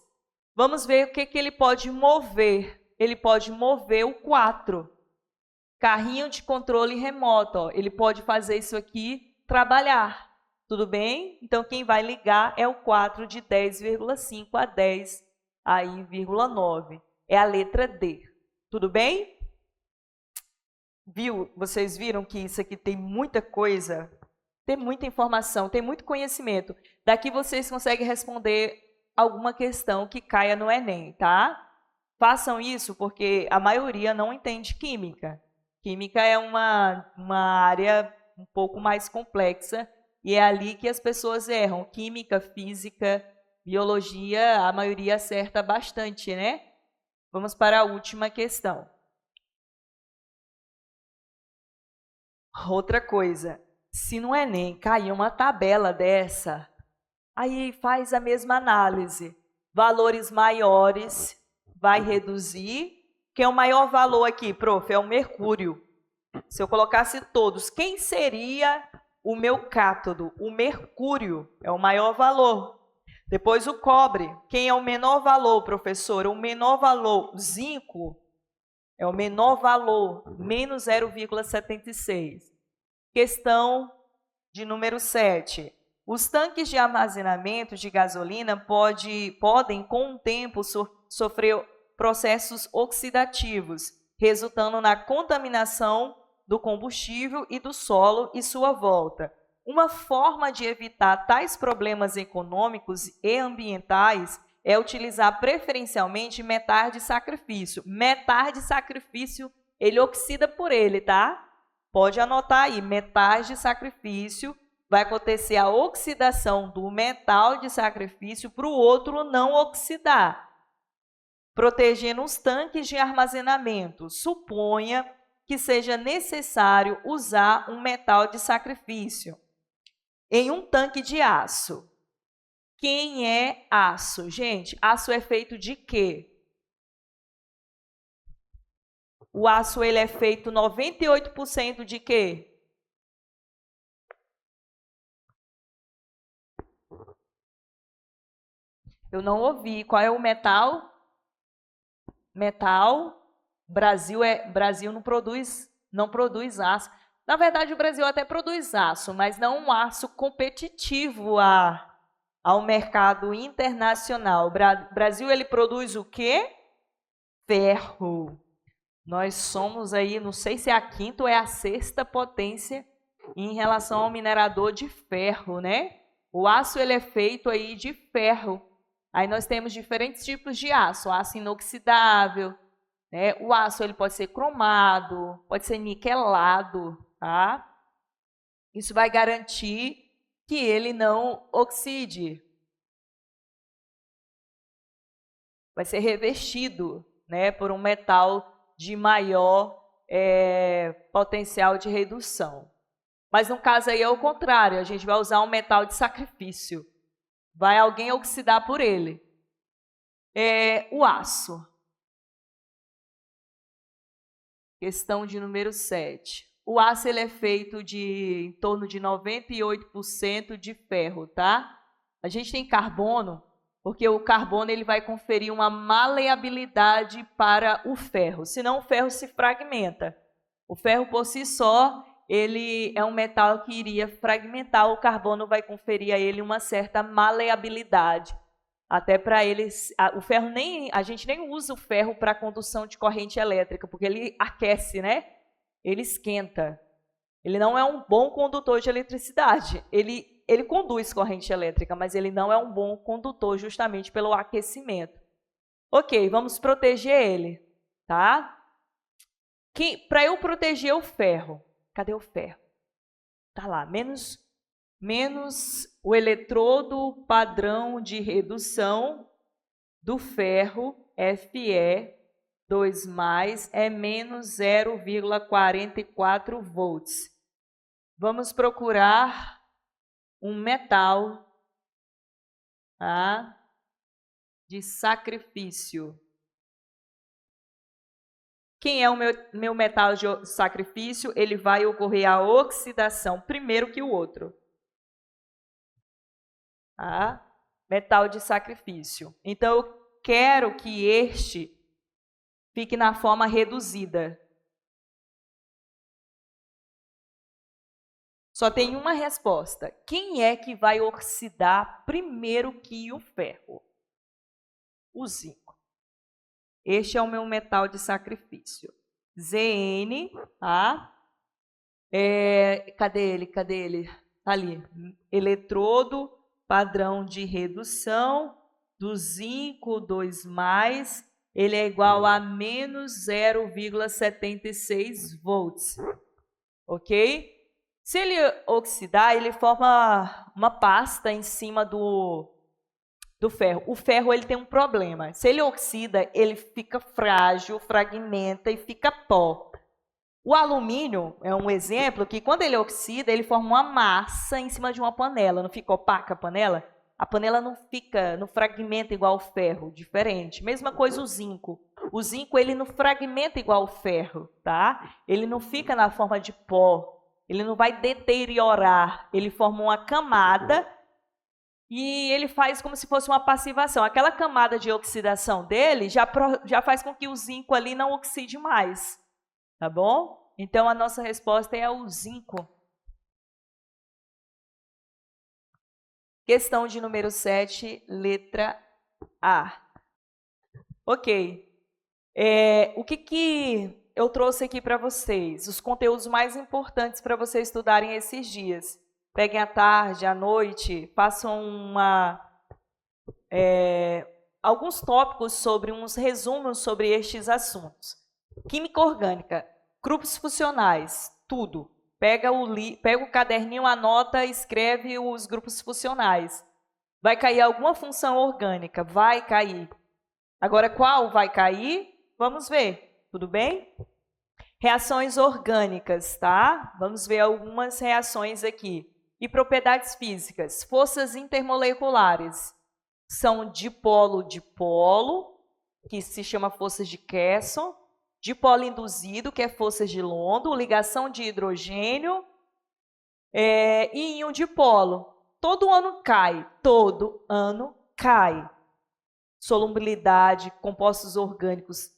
Speaker 1: vamos ver o que ele pode mover. Ele pode mover o 4. Carrinho de controle remoto, ó. Ele pode fazer isso aqui trabalhar. Tudo bem? Então, quem vai ligar é o 4 de 10,5 a 10,9. É a letra D. Tudo bem? Vocês viram que isso aqui tem muita coisa? Tem muita informação, tem muito conhecimento. Daqui vocês conseguem responder alguma questão que caia no Enem, tá? Façam isso porque a maioria não entende química. Química é uma área um pouco mais complexa e é ali que as pessoas erram. Química, física, biologia, a maioria acerta bastante, né? Vamos para a última questão. Outra coisa. Se no Enem cair uma tabela dessa, aí faz a mesma análise. Valores maiores vai reduzir. Quem é o maior valor aqui, prof? É o mercúrio. Se eu colocasse todos, quem seria o meu cátodo? O mercúrio é o maior valor. Depois o cobre. Quem é o menor valor, professor? O menor valor, o zinco, é o menor valor, menos 0,76. Questão de número 7. Os tanques de armazenamento de gasolina podem, com o tempo, sofrer processos oxidativos, resultando na contaminação do combustível e do solo e sua volta. Uma forma de evitar tais problemas econômicos e ambientais é utilizar preferencialmente metais de sacrifício. Metais de sacrifício, ele oxida por ele, tá? Pode anotar aí, metais de sacrifício, vai acontecer a oxidação do metal de sacrifício para o outro não oxidar. Protegendo os tanques de armazenamento, suponha que seja necessário usar um metal de sacrifício em um tanque de aço. Quem é aço? Gente, aço é feito de quê? O aço ele é feito 98% de quê? Eu não ouvi. Qual é o metal? Metal. Brasil não produz aço. Na verdade, o Brasil até produz aço, mas não um aço competitivo ao mercado internacional. O Brasil ele produz o quê? Ferro. Nós somos aí, não sei se é a quinta ou é a sexta potência em relação ao minerador de ferro, né? O aço ele é feito aí de ferro. Aí nós temos diferentes tipos de aço, aço inoxidável, né? O aço ele pode ser cromado, pode ser niquelado, tá? Isso vai garantir que ele não oxide. Vai ser revestido, né, por um metal de maior potencial de redução. Mas no caso aí é o contrário, a gente vai usar um metal de sacrifício. Vai alguém oxidar por ele. O aço. Questão de número 7. O aço ele é feito de em torno de 98% de ferro, tá? A gente tem carbono, porque o carbono ele vai conferir uma maleabilidade para o ferro, senão o ferro se fragmenta. O ferro por si só, ele é um metal que iria fragmentar, o carbono vai conferir a ele uma certa maleabilidade. Até para eles, o ferro a gente nem usa o ferro para condução de corrente elétrica, porque ele aquece, né? Ele esquenta. Ele não é um bom condutor de eletricidade. Ele conduz corrente elétrica, mas ele não é um bom condutor justamente pelo aquecimento. Ok, vamos proteger ele, tá? Para eu proteger o ferro, cadê o ferro? Tá lá, menos o eletrodo padrão de redução do ferro, Fe 2+, é menos 0,44 volts. Vamos procurar um metal de sacrifício. Quem é o meu metal de sacrifício? Ele vai ocorrer a oxidação primeiro que o outro. Metal de sacrifício. Então, eu quero que este fique na forma reduzida. Só tem uma resposta. Quem é que vai oxidar primeiro que o ferro? O zinco. Este é o meu metal de sacrifício. Zn, tá? Cadê ele? Cadê ele? Tá ali. Eletrodo padrão de redução do zinco 2+, ele é igual a menos 0,76 volts. Ok? Se ele oxidar, ele forma uma pasta em cima do ferro. O ferro ele tem um problema. Se ele oxida, ele fica frágil, fragmenta e fica pó. O alumínio é um exemplo que quando ele oxida, ele forma uma massa em cima de uma panela. Não fica opaca a panela? A panela não fragmenta igual o ferro, diferente. Mesma coisa o zinco. O zinco ele não fragmenta igual o ferro, tá? Ele não fica na forma de pó. Ele não vai deteriorar. Ele forma uma camada e ele faz como se fosse uma passivação. Aquela camada de oxidação dele já faz com que o zinco ali não oxide mais. Tá bom? Então, a nossa resposta é o zinco. Questão de número 7, letra A. Ok. O que eu trouxe aqui para vocês? Os conteúdos mais importantes para vocês estudarem esses dias. Peguem à tarde, à noite, façam alguns tópicos sobre uns resumos sobre estes assuntos. Química orgânica, grupos funcionais, tudo. Pega o caderninho, anota, escreve os grupos funcionais. Vai cair alguma função orgânica? Vai cair. Agora, qual vai cair? Vamos ver, tudo bem? Reações orgânicas, tá? Vamos ver algumas reações aqui. E propriedades físicas. Forças intermoleculares. São dipolo-dipolo, que se chama forças de Kesson. Dipolo induzido, que é forças de London, ligação de hidrogênio e íon dipolo. Todo ano cai. Solubilidade, compostos orgânicos,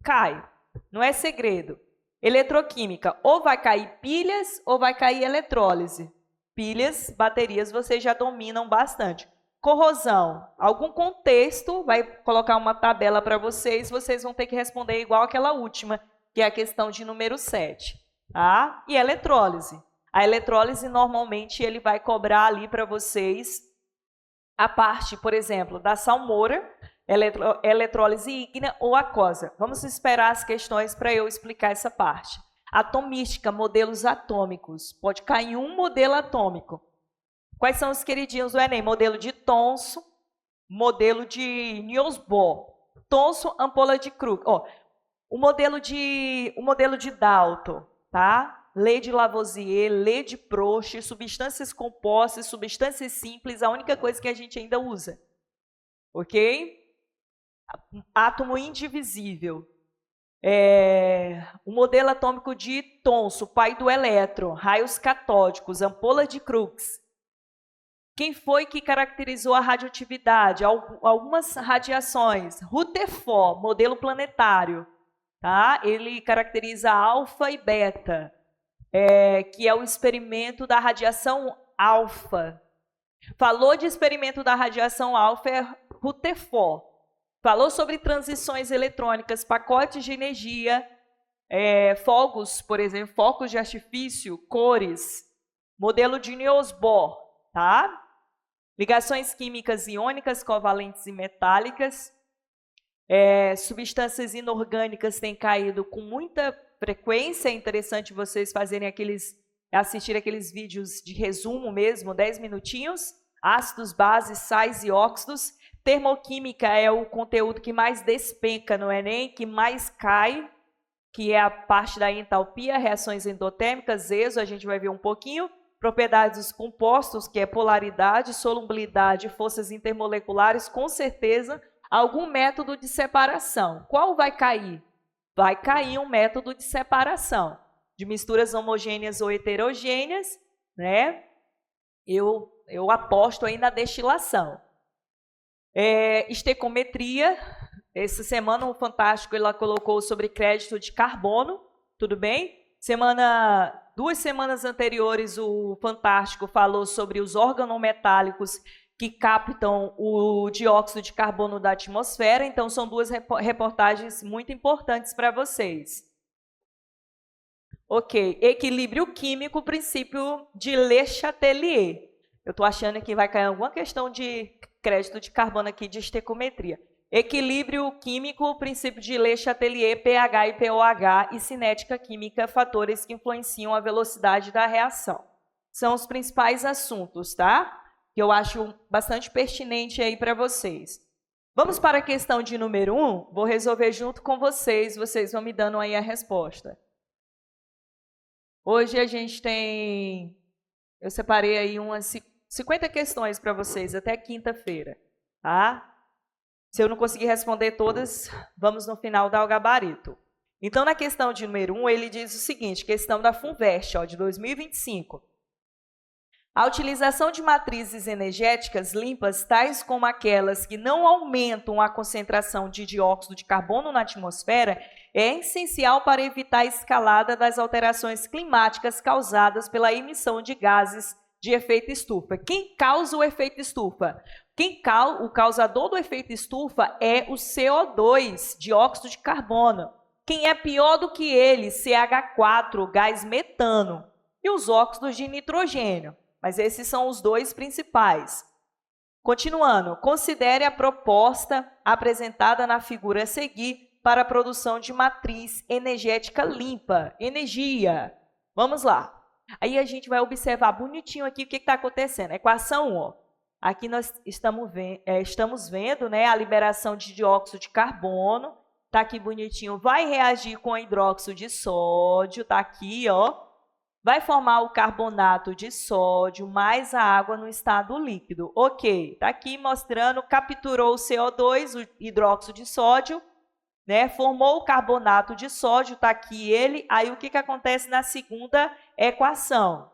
Speaker 1: cai. Não é segredo. Eletroquímica, ou vai cair pilhas ou vai cair eletrólise. Pilhas, baterias, vocês já dominam bastante. Corrosão, algum contexto, vai colocar uma tabela para vocês vão ter que responder igual aquela última, que é a questão de número 7. Tá? E eletrólise. A eletrólise, normalmente, ele vai cobrar ali para vocês a parte, por exemplo, da salmoura, eletrólise ígnea ou aquosa. Vamos esperar as questões para eu explicar essa parte. Atomística, modelos atômicos. Pode cair um modelo atômico. Quais são os queridinhos do Enem? Modelo de Thomson, modelo de Niels Bohr. Thomson, ampola de Krug. O modelo de Dalton, tá? Lei de Lavoisier, lei de Proust, substâncias compostas, substâncias simples, a única coisa que a gente ainda usa. Ok? Átomo indivisível. O modelo atômico de Thomson, pai do elétron, raios catódicos, ampola de Crookes. Quem foi que caracterizou a radioatividade? Algumas radiações. Rutherford, modelo planetário. Tá? Ele caracteriza alfa e beta, que é o experimento da radiação alfa. Falou de experimento da radiação alfa é Rutherford. Falou sobre transições eletrônicas, pacotes de energia, fogos, por exemplo, focos de artifício, cores, modelo de Niels Bohr, tá? Ligações químicas iônicas, covalentes e metálicas. Substâncias inorgânicas têm caído com muita frequência. É interessante vocês assistir aqueles vídeos de resumo mesmo, 10 minutinhos. Ácidos, bases, sais e óxidos. Termoquímica é o conteúdo que mais despenca no Enem, que mais cai, que é a parte da entalpia, reações endotérmicas, ESO, a gente vai ver um pouquinho. Propriedades dos compostos, que é polaridade, solubilidade, forças intermoleculares, com certeza, algum método de separação. Qual vai cair? Vai cair um método de separação, de misturas homogêneas ou heterogêneas, né? Eu aposto aí na destilação. Estequiometria, essa semana o Fantástico ela colocou sobre crédito de carbono, tudo bem? 2 semanas anteriores, o Fantástico falou sobre os organometálicos que captam o dióxido de carbono da atmosfera. Então, são 2 reportagens muito importantes para vocês. Ok, equilíbrio químico, princípio de Le Chatelier. Eu estou achando que vai cair alguma questão de crédito de carbono aqui de estequiometria. Equilíbrio químico, princípio de Le Chatelier, pH e pOH e cinética química, fatores que influenciam a velocidade da reação. São os principais assuntos, tá? Que eu acho bastante pertinente aí para vocês. Vamos para a questão de número 1, vou resolver junto com vocês vão me dando aí a resposta. Hoje a gente eu separei aí umas 50 questões para vocês, até quinta-feira, tá? Se eu não conseguir responder todas, vamos no final dar o gabarito. Então, na questão de número 1, ele diz o seguinte, questão da FUNVEST, de 2025. A utilização de matrizes energéticas limpas, tais como aquelas que não aumentam a concentração de dióxido de carbono na atmosfera, é essencial para evitar a escalada das alterações climáticas causadas pela emissão de gases de efeito estufa. Quem causa o efeito estufa? O causador do efeito estufa é o CO2, dióxido de carbono. Quem é pior do que ele? CH4, gás metano. E os óxidos de nitrogênio. Mas esses são os 2 principais. Continuando, considere a proposta apresentada na figura a seguir para a produção de matriz energética limpa. Energia. Vamos lá. Aí a gente vai observar bonitinho aqui o que está acontecendo. Equação 1, Aqui nós estamos vendo, né, a liberação de dióxido de carbono. Está aqui bonitinho. Vai reagir com hidróxido de sódio. Está aqui, vai formar o carbonato de sódio mais a água no estado líquido. Ok, está aqui mostrando, capturou o CO2, o hidróxido de sódio, né? Formou o carbonato de sódio, está aqui ele. Aí o que acontece na segunda equação?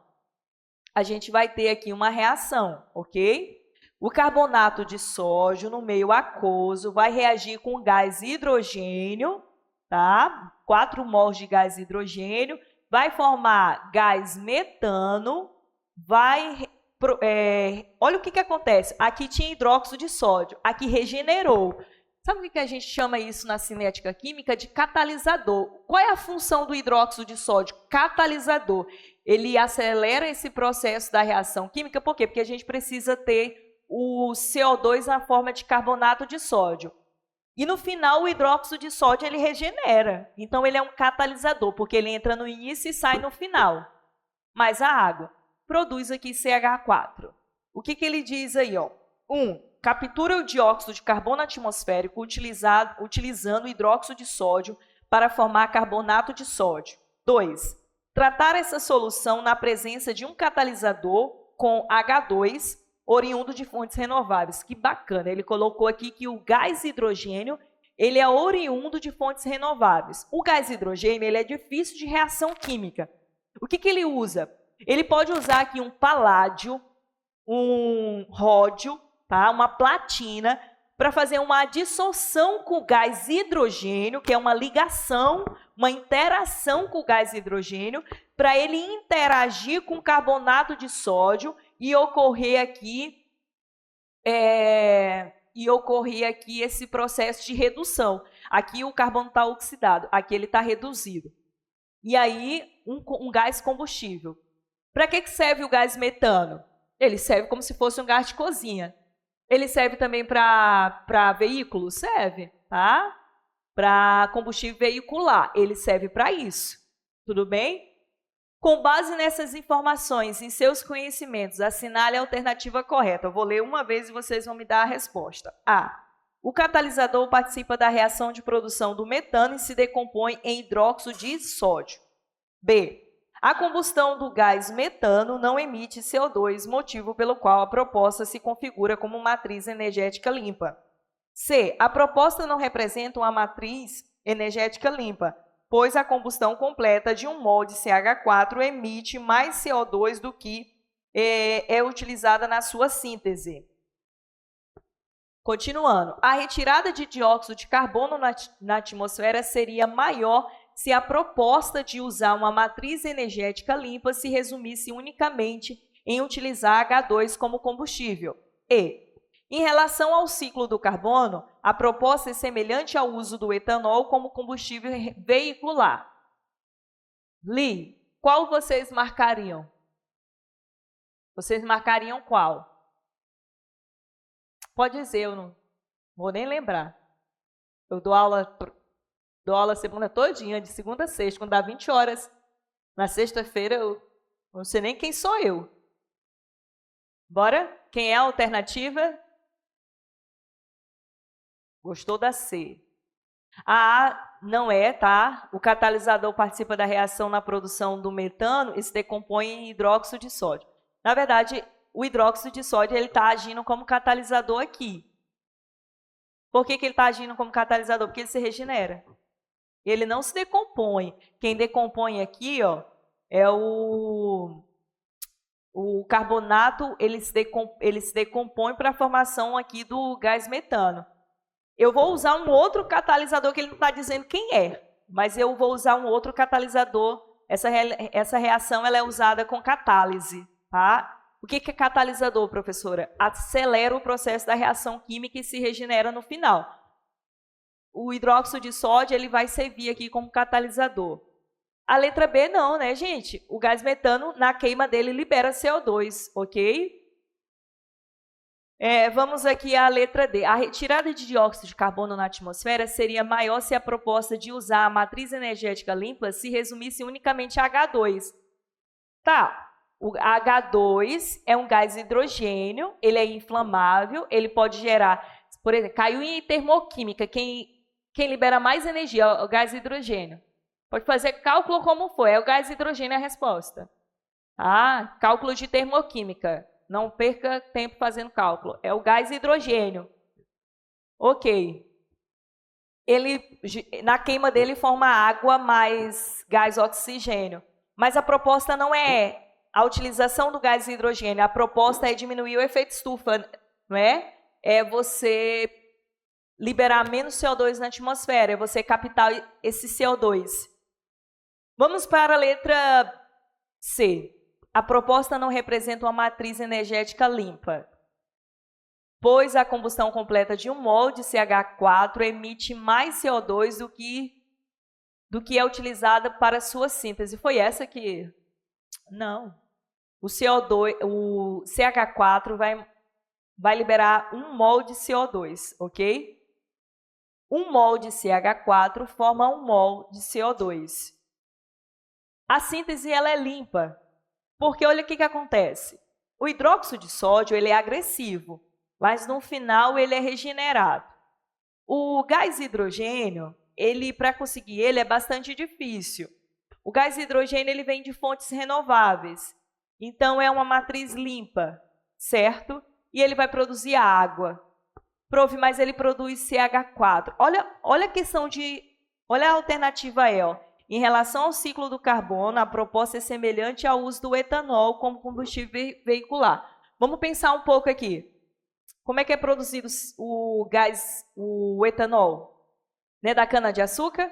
Speaker 1: A gente vai ter aqui uma reação, ok? O carbonato de sódio no meio aquoso vai reagir com o gás hidrogênio, tá? 4 mols de gás hidrogênio, vai formar gás metano, olha o que acontece. Aqui tinha hidróxido de sódio, aqui regenerou. Sabe o que a gente chama isso na cinética química? De catalisador. Qual é a função do hidróxido de sódio? Catalisador. Ele acelera esse processo da reação química, por quê? Porque a gente precisa ter o CO2 na forma de carbonato de sódio. E no final, o hidróxido de sódio ele regenera. Então, ele é um catalisador, porque ele entra no início e sai no final. Mas a água produz aqui CH4. O que ele diz aí? 1. Captura o dióxido de carbono atmosférico utilizando o hidróxido de sódio para formar carbonato de sódio. 2. Tratar essa solução na presença de um catalisador com H2, oriundo de fontes renováveis. Que bacana, ele colocou aqui que o gás hidrogênio, ele é oriundo de fontes renováveis. O gás hidrogênio, ele é difícil de reação química. O que ele usa? Ele pode usar aqui um paládio, um ródio, tá? Uma platina, para fazer uma dissolução com o gás hidrogênio, que é uma ligação, uma interação com o gás hidrogênio, para ele interagir com o carbonato de sódio e ocorrer aqui esse processo de redução. Aqui o carbono está oxidado, aqui ele está reduzido. E aí, um gás combustível. Para que serve o gás metano? Ele serve como se fosse um gás de cozinha. Ele serve também para veículos? Serve, tá? Para combustível veicular, ele serve para isso. Tudo bem? Com base nessas informações, em seus conhecimentos, assinale a alternativa correta. Eu vou ler uma vez e vocês vão me dar a resposta. A. O catalisador participa da reação de produção do metano e se decompõe em hidróxido de sódio. B. A combustão do gás metano não emite CO2, motivo pelo qual a proposta se configura como matriz energética limpa. C. A proposta não representa uma matriz energética limpa, pois a combustão completa de um mol de CH4 emite mais CO2 do que é utilizada na sua síntese. Continuando, a retirada de dióxido de carbono na atmosfera seria maior se a proposta de usar uma matriz energética limpa se resumisse unicamente em utilizar H2 como combustível. E, em relação ao ciclo do carbono, a proposta é semelhante ao uso do etanol como combustível veicular. Li, qual vocês marcariam? Vocês marcariam qual? Pode dizer, eu não vou nem lembrar. Eu dou aula semana todinha, de segunda a sexta, quando dá 20 horas. Na sexta-feira, eu não sei nem quem sou eu. Bora? Quem é a alternativa? Gostou da C. A A não é, tá? O catalisador participa da reação na produção do metano e se decompõe em hidróxido de sódio. Na verdade, o hidróxido de sódio está agindo como catalisador aqui. Por que ele está agindo como catalisador? Porque ele se regenera. Ele não se decompõe. Quem decompõe aqui, ó, é o carbonato, ele se decompõe para a formação aqui do gás metano. Eu vou usar um outro catalisador que ele não está dizendo quem é, mas eu vou usar um outro catalisador. Essa reação ela é usada com catálise, tá? O que é catalisador, professora? Acelera o processo da reação química e se regenera no final. O hidróxido de sódio ele vai servir aqui como catalisador. A letra B não, né, gente? O gás metano, na queima dele, libera CO2, ok? Vamos aqui à letra D. A retirada de dióxido de carbono na atmosfera seria maior se a proposta de usar a matriz energética limpa se resumisse unicamente a H2. Tá, o H2 é um gás hidrogênio, ele é inflamável, ele pode gerar, por exemplo, caiu em termoquímica, quem libera mais energia é o gás hidrogênio. Pode fazer cálculo como for, é o gás hidrogênio a resposta. Tá? Cálculo de termoquímica. Não perca tempo fazendo cálculo. É o gás hidrogênio. Ok. Na queima dele forma água mais gás oxigênio. Mas a proposta não é a utilização do gás hidrogênio. A proposta é diminuir o efeito estufa, não é? É você liberar menos CO2 na atmosfera, é você captar esse CO2. Vamos para a letra C. A proposta não representa uma matriz energética limpa, pois a combustão completa de um mol de CH4 emite mais CO2 do que é utilizada para sua síntese. Foi essa que... Não. O CH4 vai liberar 1 mol de CO2, ok? 1 mol de CH4 forma 1 mol de CO2. A síntese ela é limpa. Porque olha o que acontece. O hidróxido de sódio ele é agressivo, mas no final ele é regenerado. O gás hidrogênio, para conseguir ele é bastante difícil. O gás hidrogênio ele vem de fontes renováveis. Então, é uma matriz limpa, certo? E ele vai produzir água. Prof, mas ele produz CH4. Olha a questão de... Olha a alternativa E, ó. Em relação ao ciclo do carbono, a proposta é semelhante ao uso do etanol como combustível veicular. Vamos pensar um pouco aqui. Como é que é produzido o gás, o etanol? Né, da cana-de-açúcar?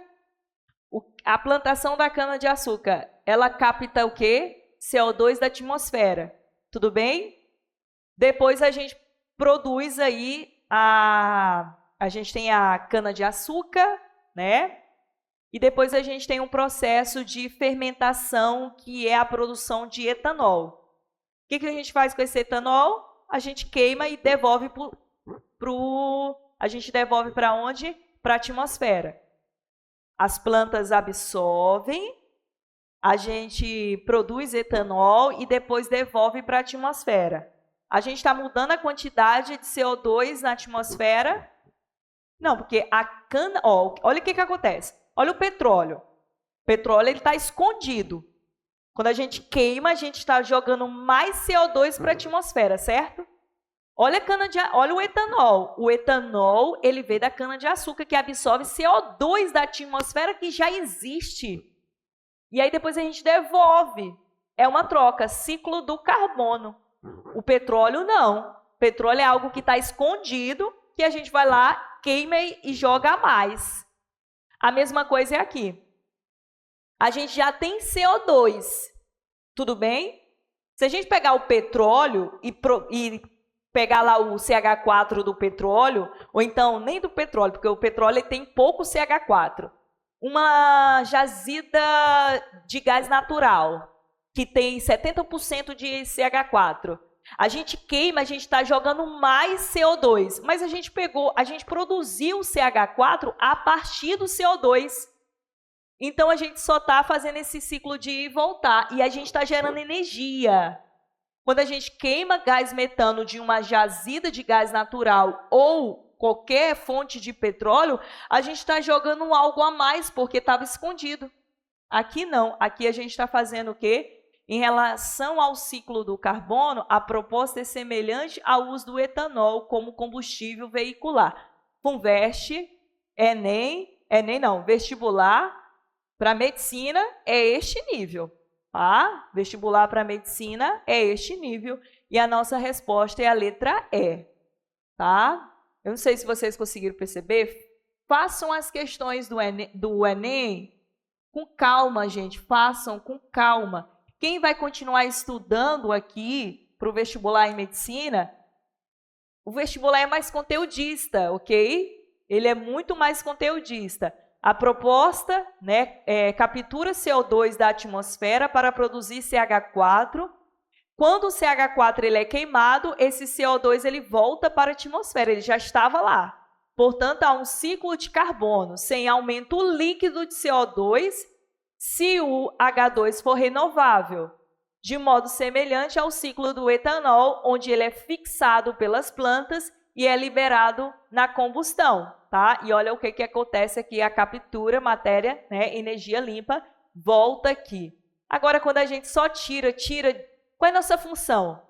Speaker 1: A plantação da cana-de-açúcar, ela capta o quê? CO2 da atmosfera. Tudo bem? Depois a gente produz aí, a gente tem a cana-de-açúcar, né? E depois a gente tem um processo de fermentação, que é a produção de etanol. O que a gente faz com esse etanol? A gente queima e devolve para onde? Para a atmosfera. As plantas absorvem, a gente produz etanol e depois devolve para a atmosfera. A gente está mudando a quantidade de CO2 na atmosfera? Não, porque a cana... olha o que acontece. Olha o petróleo. O petróleo está escondido. Quando a gente queima, a gente está jogando mais CO2 para a atmosfera, certo? Olha o etanol. O etanol ele veio da cana-de-açúcar, que absorve CO2 da atmosfera que já existe. E aí depois a gente devolve. É uma troca, ciclo do carbono. O petróleo não. O petróleo é algo que está escondido, que a gente vai lá, queima e joga a mais. A mesma coisa é aqui. A gente já tem CO2. Tudo bem? Se a gente pegar o petróleo e pegar lá o CH4 do petróleo, ou então nem do petróleo, porque o petróleo tem pouco CH4. Uma jazida de gás natural, que tem 70% de CH4. A gente queima, a gente está jogando mais CO2, mas a gente produziu o CH4 a partir do CO2. Então, a gente só está fazendo esse ciclo de ir e voltar, e a gente está gerando energia. Quando a gente queima gás metano de uma jazida de gás natural ou qualquer fonte de petróleo, a gente está jogando algo a mais, porque estava escondido. Aqui não, aqui a gente está fazendo o quê? Em relação ao ciclo do carbono, a proposta é semelhante ao uso do etanol como combustível veicular. Converte, vestibular para medicina é este nível. Tá? Vestibular para medicina é este nível. E a nossa resposta é a letra E. Tá? Eu não sei se vocês conseguiram perceber. Façam as questões do Enem com calma, gente. Façam com calma. Quem vai continuar estudando aqui para o vestibular em medicina, o vestibular é mais conteudista, ok? Ele é muito mais conteudista. A proposta, né, captura CO2 da atmosfera para produzir CH4. Quando o CH4 ele é queimado, esse CO2 ele volta para a atmosfera, ele já estava lá. Portanto, há um ciclo de carbono sem aumento líquido de CO2, se o H2 for renovável, de modo semelhante ao ciclo do etanol, onde ele é fixado pelas plantas e é liberado na combustão, tá? E olha o que acontece aqui, a captura, matéria, né, energia limpa, volta aqui. Agora, quando a gente só tira, qual é a nossa função?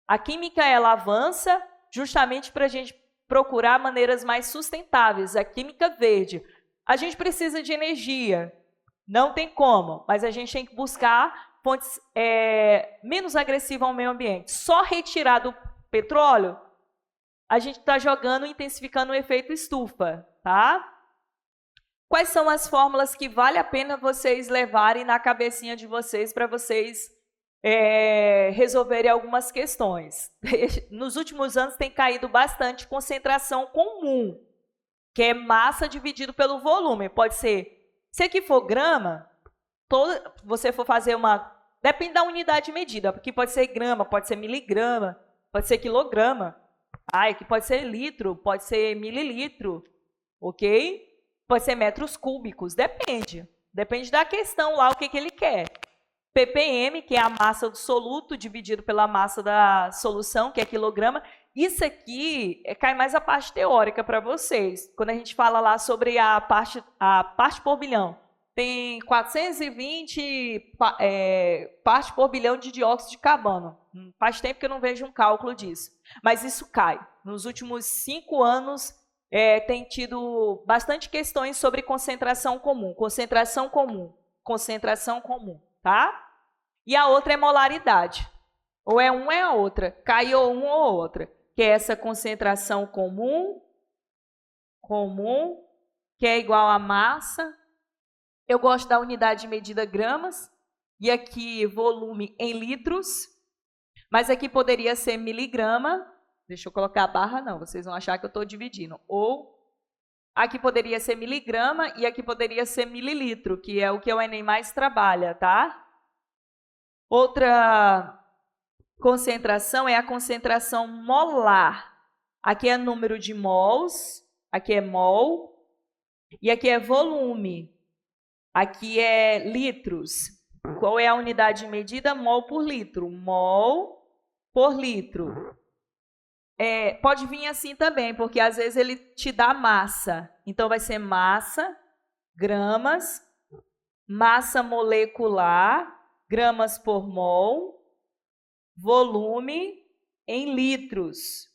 Speaker 1: A química, ela avança justamente para a gente procurar maneiras mais sustentáveis, a química verde. A gente precisa de energia. Não tem como, mas a gente tem que buscar fontes menos agressivas ao meio ambiente. Só retirar do petróleo, a gente está jogando, intensificando o efeito estufa, tá? Quais são as fórmulas que vale a pena vocês levarem na cabecinha de vocês para vocês resolverem algumas questões? Nos últimos anos tem caído bastante concentração comum, que é massa dividido pelo volume. Pode ser... Se aqui for grama, você for fazer uma... Depende da unidade de medida, porque pode ser grama, pode ser miligrama, pode ser quilograma. Aqui pode ser litro, pode ser mililitro, ok? Pode ser metros cúbicos, depende. Depende da questão lá, o que ele quer. ppm, que é a massa do soluto, dividido pela massa da solução, que é quilograma. Isso aqui cai mais a parte teórica para vocês. Quando a gente fala lá sobre a parte por bilhão, tem 420 partes por bilhão de dióxido de carbono. Faz tempo que eu não vejo um cálculo disso. Mas isso cai. Nos últimos 5 anos, tem tido bastante questões sobre concentração comum, tá? E a outra é molaridade. Ou é uma ou é a outra. Cai ou uma ou outra. Que é essa concentração comum, que é igual a massa. Eu gosto da unidade de medida gramas. E aqui volume em litros. Mas aqui poderia ser miligrama. Deixa eu colocar a barra, não. Vocês vão achar que eu estou dividindo. Ou aqui poderia ser miligrama e aqui poderia ser mililitro, que é o que o Enem mais trabalha, tá? Outra concentração é a concentração molar. Aqui é número de mols, aqui é mol, e aqui é volume. Aqui é litros. Qual é a unidade de medida? Mol por litro. Mol por litro. Pode vir assim também, porque às vezes ele te dá massa. Então, vai ser massa, gramas, massa molecular, gramas por mol, volume em litros.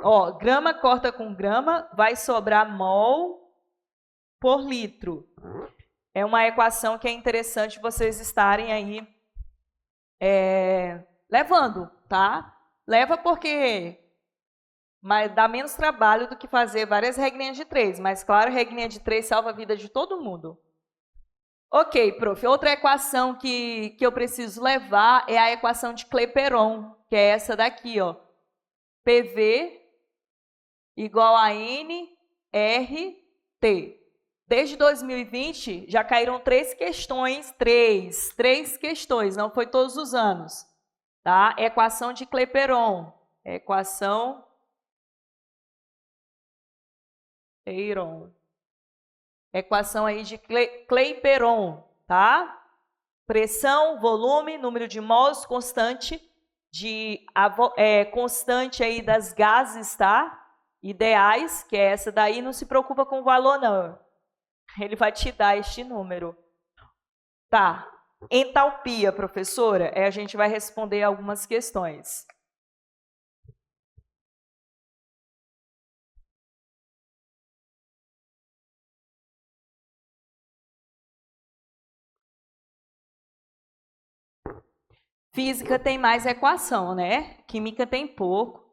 Speaker 1: Ó, grama corta com grama, vai sobrar mol por litro. É uma equação que é interessante vocês estarem aí levando, tá? Leva porque dá menos trabalho do que fazer várias regrinhas de 3. Mas, claro, a regrinha de 3 salva a vida de todo mundo. Ok, prof. Outra equação que eu preciso levar é a equação de Clapeyron, que é essa daqui, ó. PV igual a NRT. Desde 2020, já caíram 3 questões, três questões, não foi todos os anos. Tá? Equação de Clapeyron. Equação aí de Clapeyron, tá? Pressão, volume, número de mols, constante constante aí das gases, tá? Ideais, que é essa daí, não se preocupa com o valor, não. Ele vai te dar este número. Tá. Entalpia, professora, a gente vai responder algumas questões. Física tem mais equação, né? Química tem pouco,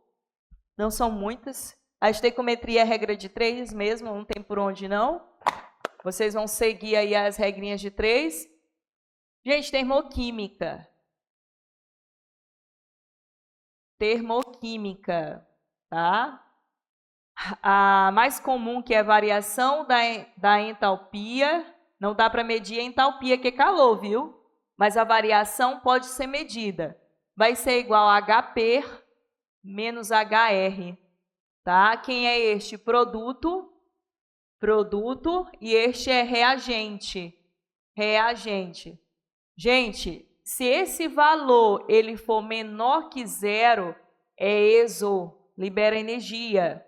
Speaker 1: não são muitas. A estequiometria é regra de 3 mesmo, não tem por onde não. Vocês vão seguir aí as regrinhas de 3. Gente, termoquímica. Tá? A mais comum, que é a variação da entalpia, não dá para medir a entalpia, que é calor, viu? Mas a variação pode ser medida. Vai ser igual a HP menos HR. Tá? Quem é este? Produto, e este é reagente. Gente, se esse valor ele for menor que 0, é exo, libera energia.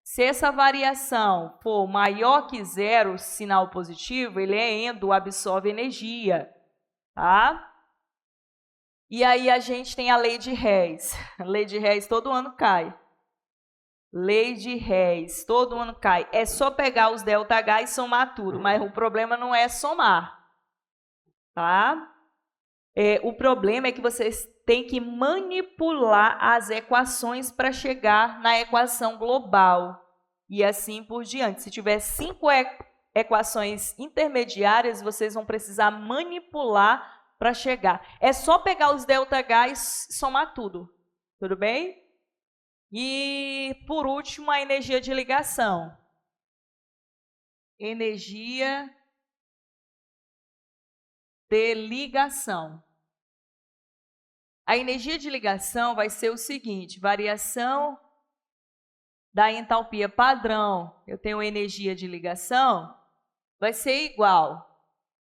Speaker 1: Se essa variação for maior que 0, sinal positivo, ele é endo, absorve energia. Tá? E aí a gente tem a lei de Hess. A lei de Hess todo ano cai. Todo ano cai. É só pegar os ΔH e somar tudo, mas o problema não é somar. Tá? O problema é que vocês têm que manipular as equações para chegar na equação global. E assim por diante. Se tiver 5 equações intermediárias, vocês vão precisar manipular para chegar. É só pegar os ΔH e somar tudo. Tudo bem? E, por último, a energia de ligação. Energia de ligação. A energia de ligação vai ser o seguinte, variação da entalpia padrão. Eu tenho energia de ligação, vai ser igual.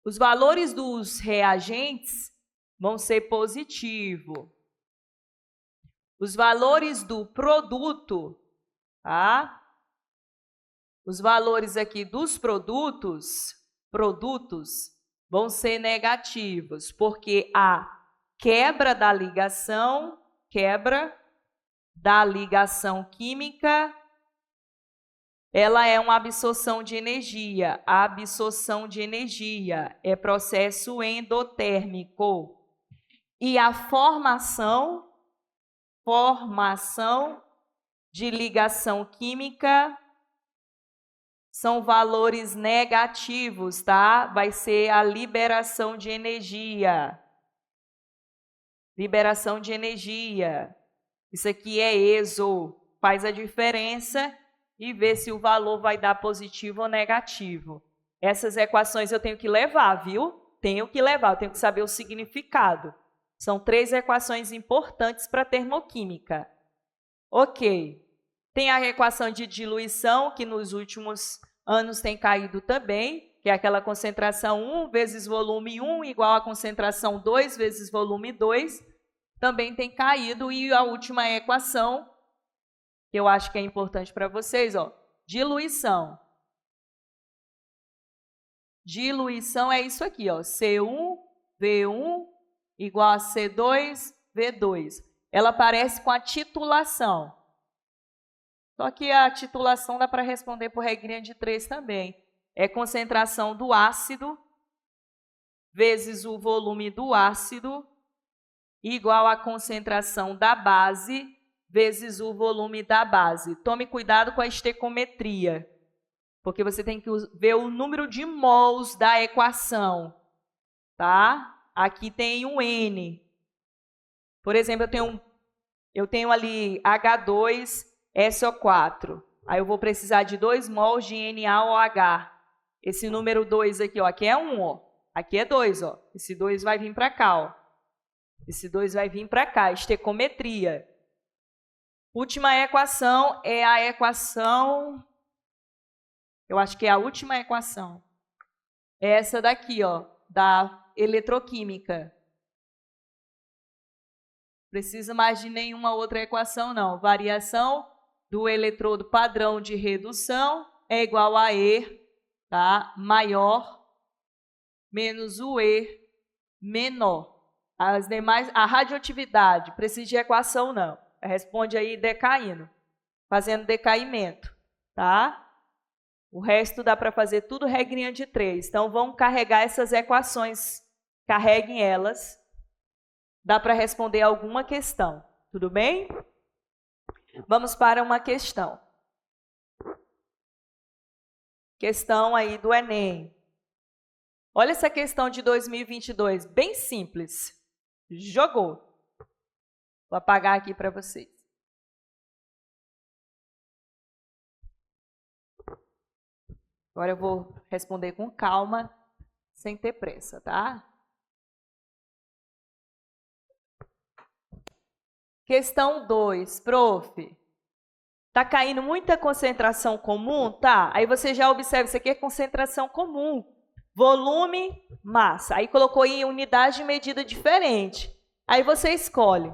Speaker 1: Os valores dos reagentes vão ser positivo. Os valores do produto, tá? Os valores aqui dos produtos vão ser negativos, porque a quebra da ligação química, ela é uma absorção de energia. A absorção de energia é processo endotérmico. E a formação de ligação química são valores negativos, tá? Vai ser a liberação de energia. Liberação de energia. Isso aqui é ESO. Faz a diferença e vê se o valor vai dar positivo ou negativo. Essas equações eu tenho que levar, viu? Tenho que saber o significado. São 3 equações importantes para a termoquímica. Ok. Tem a equação de diluição, que nos últimos anos tem caído também, que é aquela concentração 1 vezes volume 1 igual a concentração 2 vezes volume 2. Também tem caído. E a última equação, que eu acho que é importante para vocês, ó, diluição. Diluição é isso aqui, ó, C1V1 igual a C2V2. Ela aparece com a titulação. Só que a titulação dá para responder por regrinha de 3 também. É concentração do ácido vezes o volume do ácido igual a concentração da base vezes o volume da base. Tome cuidado com a estequiometria, porque você tem que ver o número de mols da equação, tá? Aqui tem um N. Por exemplo, eu tenho ali H2SO4. Aí eu vou precisar de 2 mols de NaOH. Esse número 2 aqui, ó, aqui é 1, ó. Aqui é 2, ó. Esse 2 vai vir para cá, ó. Esse 2 vai vir para cá, estequiometria. Última equação é a equação, eu acho que é a última equação. É essa daqui, ó, da eletroquímica. Precisa mais de nenhuma outra equação, não. Variação do eletrodo padrão de redução é igual a E, tá? Maior menos o E menor. As demais, a radioatividade, precisa de equação, não. Responde aí decaindo, fazendo decaimento, tá? O resto dá para fazer tudo regrinha de 3. Então, vamos carregar essas equações, carreguem elas. Dá para responder alguma questão, tudo bem? Vamos para uma questão. Questão aí do Enem. Olha essa questão de 2022, bem simples. Jogou. Vou apagar aqui para vocês. Agora eu vou responder com calma, sem ter pressa, tá? Questão 2, prof. Tá caindo muita concentração comum? Tá. Aí você já observa, isso aqui é concentração comum. Volume, massa. Aí colocou em unidade de medida diferente. Aí você escolhe.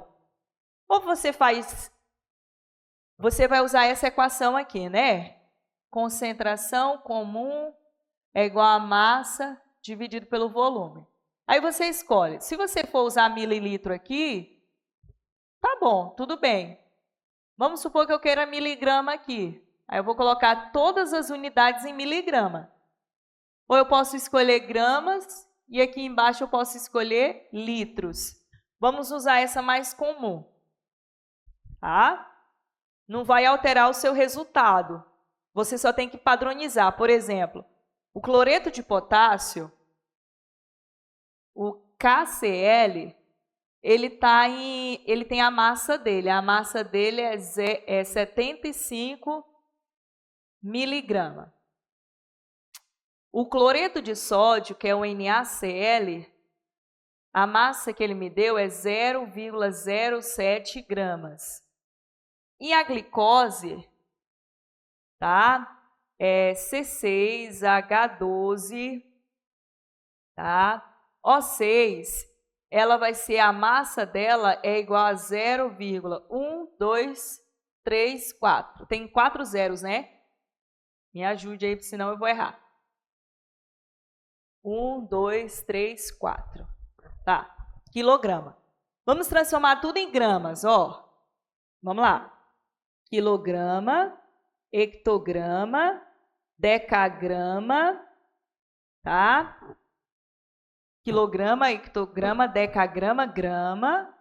Speaker 1: Ou você vai usar essa equação aqui, né? Concentração comum é igual a massa dividido pelo volume. Aí você escolhe. Se você for usar mililitro aqui, tá bom, tudo bem. Vamos supor que eu queira miligrama aqui. Aí eu vou colocar todas as unidades em miligrama. Ou eu posso escolher gramas e aqui embaixo eu posso escolher litros. Vamos usar essa mais comum. Tá? Não vai alterar o seu resultado. Você só tem que padronizar. Por exemplo, o cloreto de potássio, o KCl, ele tem a massa dele. A massa dele é 75 miligramas. O cloreto de sódio, que é o NaCl, a massa que ele me deu é 0,07 gramas. E a glicose, tá? É C6H12, tá? O6 ela vai ser, a massa dela é igual a 0,1234. Tem 4 zeros, né? Me ajude aí, senão eu vou errar. 1, 2, 3, 4. Tá, quilograma. Vamos transformar tudo em gramas, ó. Vamos lá. Quilograma, hectograma, decagrama, tá? Quilograma, hectograma, decagrama, grama,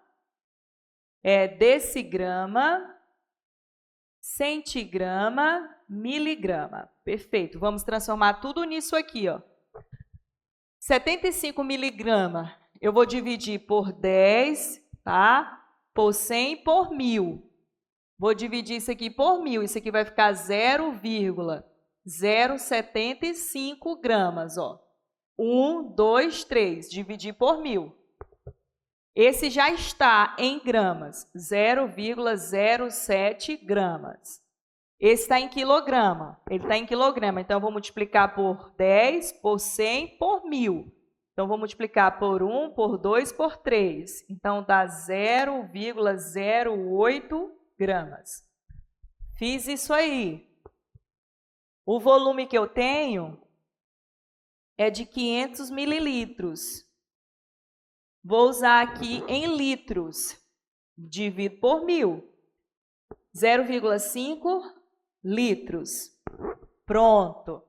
Speaker 1: decigrama, centigrama, miligrama. Perfeito. Vamos transformar tudo nisso aqui, ó. 75 miligrama, eu vou dividir por 10, tá? Por 100, por 1000. Vou dividir isso aqui por 1000. Isso aqui vai ficar 0,075 gramas, ó. 1, 2, 3. Dividir por 1000. Esse já está em gramas. 0,07 gramas. Esse está em quilograma. Ele está em quilograma. Então, eu vou multiplicar por 10, por 100, por 1000. Então, vou multiplicar por 1, por 2, por 3. Então, dá 0,08 gramas. Fiz isso aí. O volume que eu tenho é de 500 mililitros. Vou usar aqui em litros. Divido por 1000. 0,5 litros. Pronto.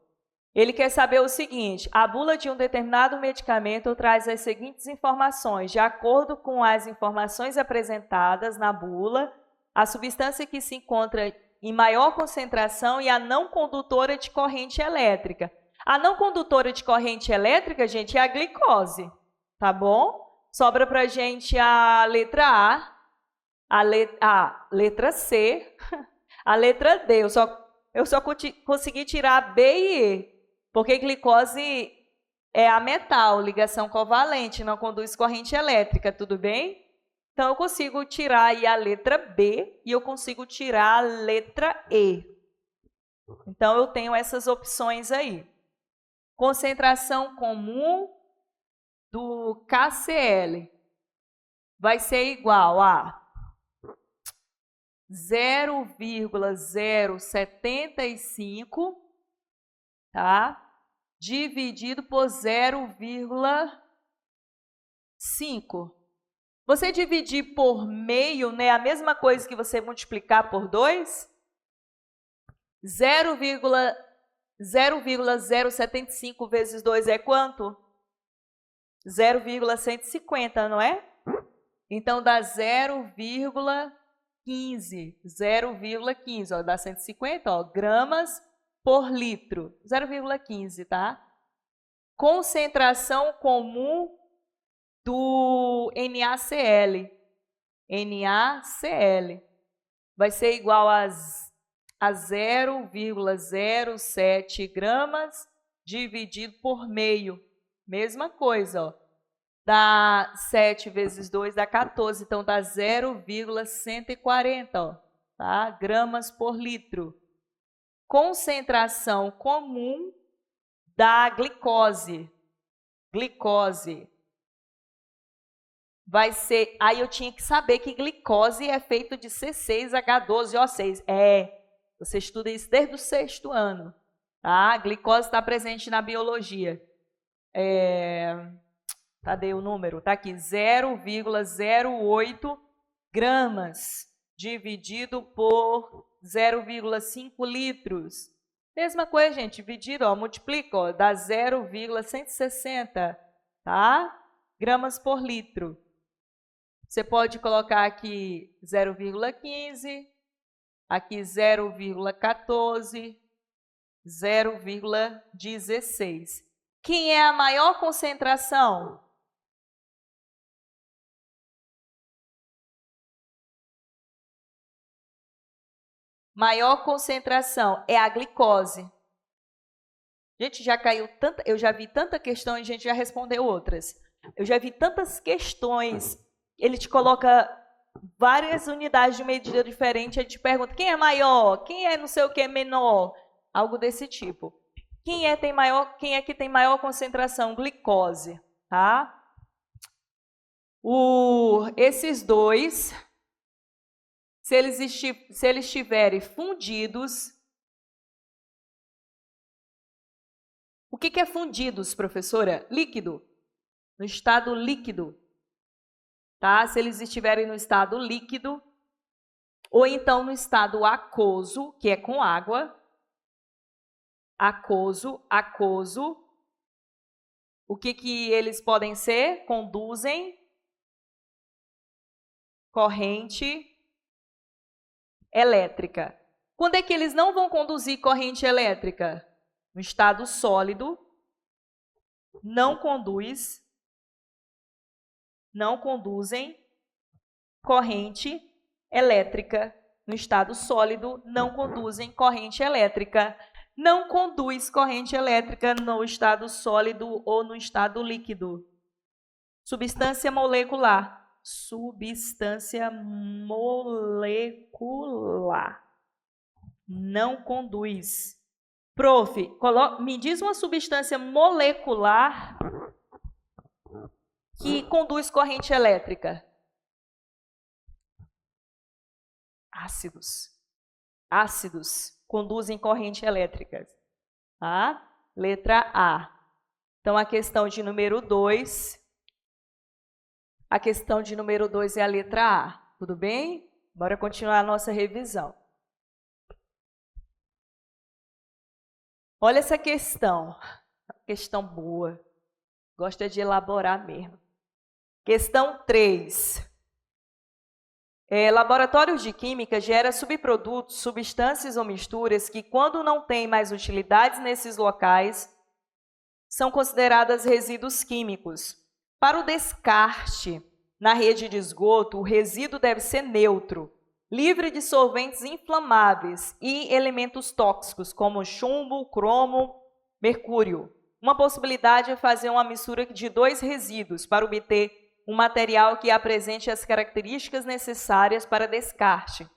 Speaker 1: Ele quer saber o seguinte: a bula de um determinado medicamento traz as seguintes informações. De acordo com as informações apresentadas na bula, a substância que se encontra em maior concentração e a não condutora de corrente elétrica. A não condutora de corrente elétrica, gente, é a glicose, tá bom? Sobra para a gente a letra A, a letra C, a letra D. Eu só consegui tirar B e E, porque glicose é a metal, ligação covalente, não conduz corrente elétrica, tudo bem? Então, eu consigo tirar aí a letra B e eu consigo tirar a letra E. Então, eu tenho essas opções aí. Concentração comum do KCl vai ser igual a 0,075, tá? Dividido por 0,5. Você dividir por meio, né, a mesma coisa que você multiplicar por 2? 0,075 vezes 2 é quanto? 0,150, não é? Então, dá 0,15. 0,15, ó, dá 150, ó, gramas por litro. 0,15, tá? Concentração comum do NaCl. NaCl vai ser igual a 0,07 gramas dividido por meio. Mesma coisa, ó. Dá 7 vezes 2 dá 14, então dá 0,140, ó, tá? Gramas por litro. Concentração comum da glicose. Glicose. Vai ser, aí eu tinha que saber que glicose é feito de C6H12O6. Você estuda isso desde o 6º ano. Tá? A glicose está presente na biologia. Cadê o número? Está aqui, 0,08 gramas dividido por 0,5 litros. Mesma coisa, gente, dividido, ó, multiplica, ó, dá 0,160, tá? Gramas por litro. Você pode colocar aqui 0,15, aqui 0,14, 0,16. Quem é a maior concentração? Maior concentração é a glicose. Gente, já caiu tanta, eu já vi tanta questão e a gente já respondeu outras. Eu já vi tantas questões, ele te coloca várias unidades de medida diferentes, ele te pergunta quem é maior, quem é não sei o que menor, algo desse tipo. Quem é que tem maior concentração? Glicose, tá? Esses dois, se eles estiverem fundidos. O que é fundidos, professora? Líquido. No estado líquido. Tá? Se eles estiverem no estado líquido, ou então no estado aquoso, que é com água. Aquoso. O que eles podem ser? Conduzem corrente elétrica. Quando é que eles não vão conduzir corrente elétrica? No estado sólido, não conduzem corrente elétrica. No estado sólido, não conduzem corrente elétrica. Não conduz corrente elétrica no estado sólido ou no estado líquido. Substância molecular. Substância molecular. Não conduz. Prof, me diz uma substância molecular que conduz corrente elétrica. Ácidos. Ácidos conduzem corrente elétrica. Tá? Letra A. Então, a questão de número 2. A questão de número 2 é a letra A. Tudo bem? Bora continuar a nossa revisão. Olha essa questão. Questão boa. Gosta de elaborar mesmo. Questão 3. Laboratórios de química gera subprodutos, substâncias ou misturas que, quando não têm mais utilidades nesses locais, são consideradas resíduos químicos. Para o descarte na rede de esgoto, o resíduo deve ser neutro, livre de solventes inflamáveis e elementos tóxicos, como chumbo, cromo, mercúrio. Uma possibilidade é fazer uma mistura de 2 resíduos para obter um material que apresente as características necessárias para descarte.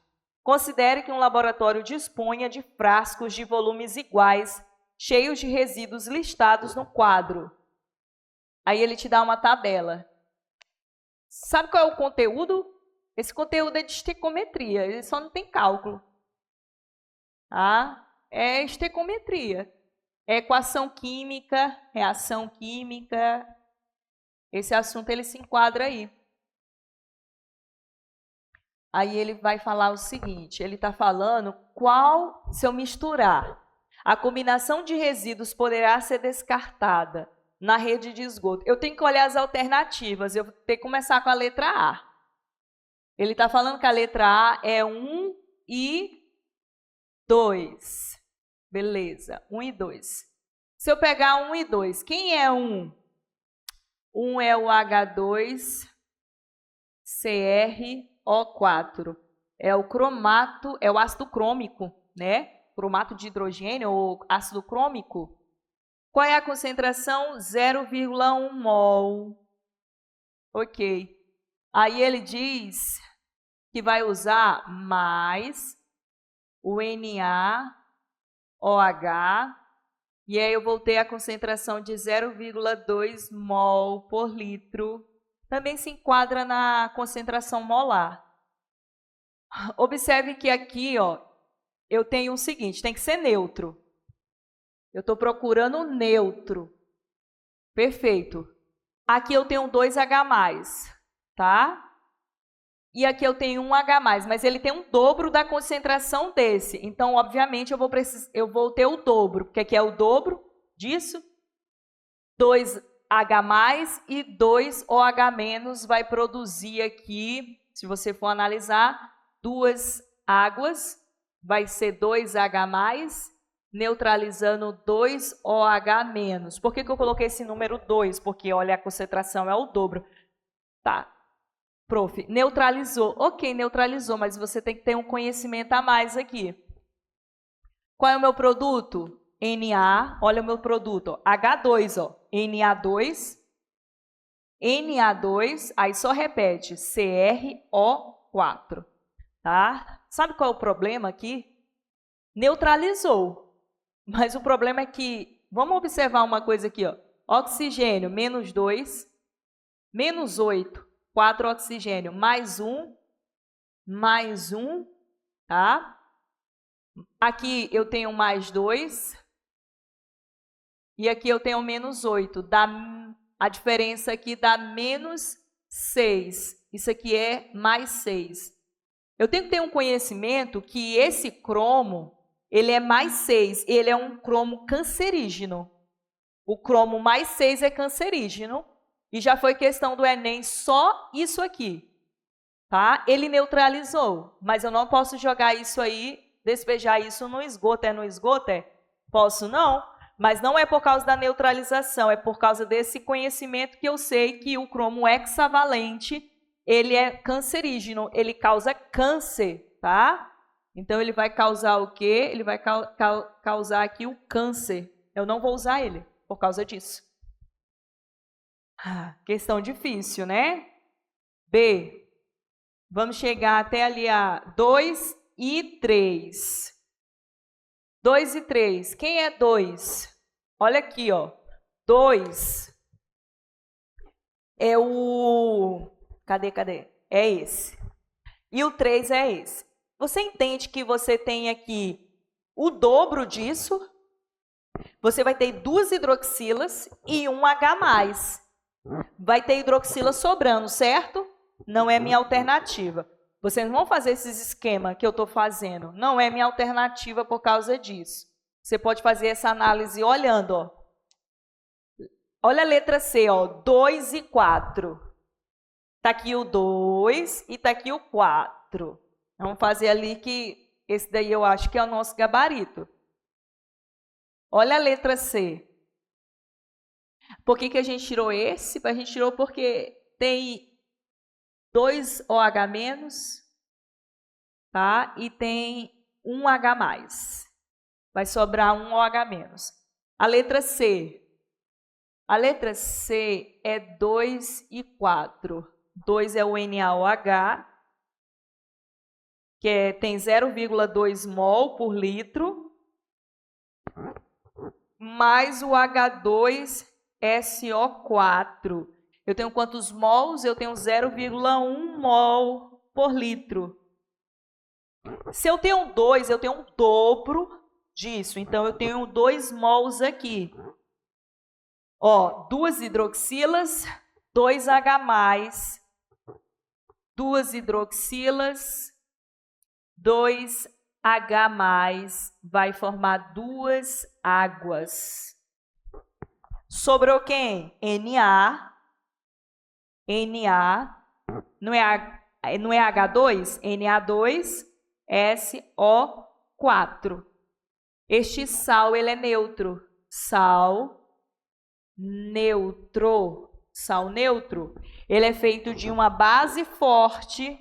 Speaker 1: Considere que um laboratório disponha de frascos de volumes iguais, cheios de resíduos listados no quadro. Aí ele te dá uma tabela. Sabe qual é o conteúdo? Esse conteúdo é de estequiometria, ele só não tem cálculo. Ah, é estequiometria. É equação química, reação química. Esse assunto ele se enquadra aí. Aí ele vai falar o seguinte, ele está falando se eu misturar, a combinação de resíduos poderá ser descartada na rede de esgoto. Eu tenho que olhar as alternativas, eu tenho que começar com a letra A. Ele está falando que a letra A é 1 e 2. Beleza, 1 e 2. Se eu pegar 1 e 2, quem é 1? 1 é o H2CrO4. É o cromato, é o ácido crômico, né? Cromato de hidrogênio ou ácido crômico. Qual é a concentração? 0,1 mol. Ok. Aí ele diz que vai usar mais o NaOH, e aí eu vou ter a concentração de 0,2 mol por litro. Também se enquadra na concentração molar. Observe que aqui, ó, eu tenho o seguinte, tem que ser neutro. Eu estou procurando neutro. Perfeito. Aqui eu tenho 2H+, tá? E aqui eu tenho 1H+, mas ele tem um dobro da concentração desse. Então, obviamente, eu vou ter o dobro, porque aqui é o dobro disso. 2H+, e 2OH- vai produzir aqui, se você for analisar, 2 águas, vai ser 2H+, neutralizando 2OH-. Por que eu coloquei esse número 2? Porque, olha, a concentração é o dobro. Tá. Prof, neutralizou. Ok, neutralizou, mas você tem que ter um conhecimento a mais aqui. Qual é o meu produto? Na, olha o meu produto, ó, H2, ó, Na2, aí só repete, CrO4, tá? Sabe qual é o problema aqui? Neutralizou, mas o problema é que, vamos observar uma coisa aqui, ó, oxigênio, -2, -8, 4 oxigênio, mais um, tá? Aqui eu tenho mais 2. E aqui eu tenho menos 8. A diferença aqui dá menos 6. Isso aqui é mais 6. Eu tenho que ter um conhecimento que esse cromo, ele é mais 6. Ele é um cromo cancerígeno. O cromo mais 6 é cancerígeno. E já foi questão do Enem só isso aqui. Tá? Ele neutralizou. Mas eu não posso jogar isso aí, despejar isso no esgoto. É no esgoto? É? Posso não. Mas não é por causa da neutralização, é por causa desse conhecimento que eu sei que o cromo hexavalente, ele é cancerígeno, ele causa câncer, tá? Então, ele vai causar o quê? Ele vai causar aqui o câncer. Eu não vou usar ele por causa disso. Questão difícil, né? B. Vamos chegar até ali a 2 e 3. 2 e 3. Quem é 2? Olha aqui, ó. 2 é o... Cadê? É esse. E o 3 é esse. Você entende que você tem aqui o dobro disso? Você vai ter 2 hidroxilas e um H+. Vai ter hidroxila sobrando, certo? Não é minha alternativa. Vocês não vão fazer esses esquemas que eu estou fazendo. Não é minha alternativa por causa disso. Você pode fazer essa análise olhando, ó. Olha a letra C, ó, 2 e 4. Está aqui o 2 e está aqui o 4. Vamos fazer ali que esse daí eu acho que é o nosso gabarito. Olha a letra C. Por que a gente tirou esse? A gente tirou porque tem 2 OH-, tá? E tem um H+. Vai sobrar um OH-. A letra C. A letra C é 2 e 4. 2 é o NaOH, que tem 0,2 mol por litro, mais o H2SO4. Eu tenho quantos mols? Eu tenho 0,1 mol por litro. Se eu tenho 2, eu tenho um dobro disso. Então, eu tenho 2 mols aqui. Ó, 2 hidroxilas, 2 H+, 2 hidroxilas, 2 H+, vai formar 2 águas. Sobrou quem? Na. Não é H2? Na2SO4. Este sal, ele é neutro. Sal neutro. Ele é feito de uma base forte.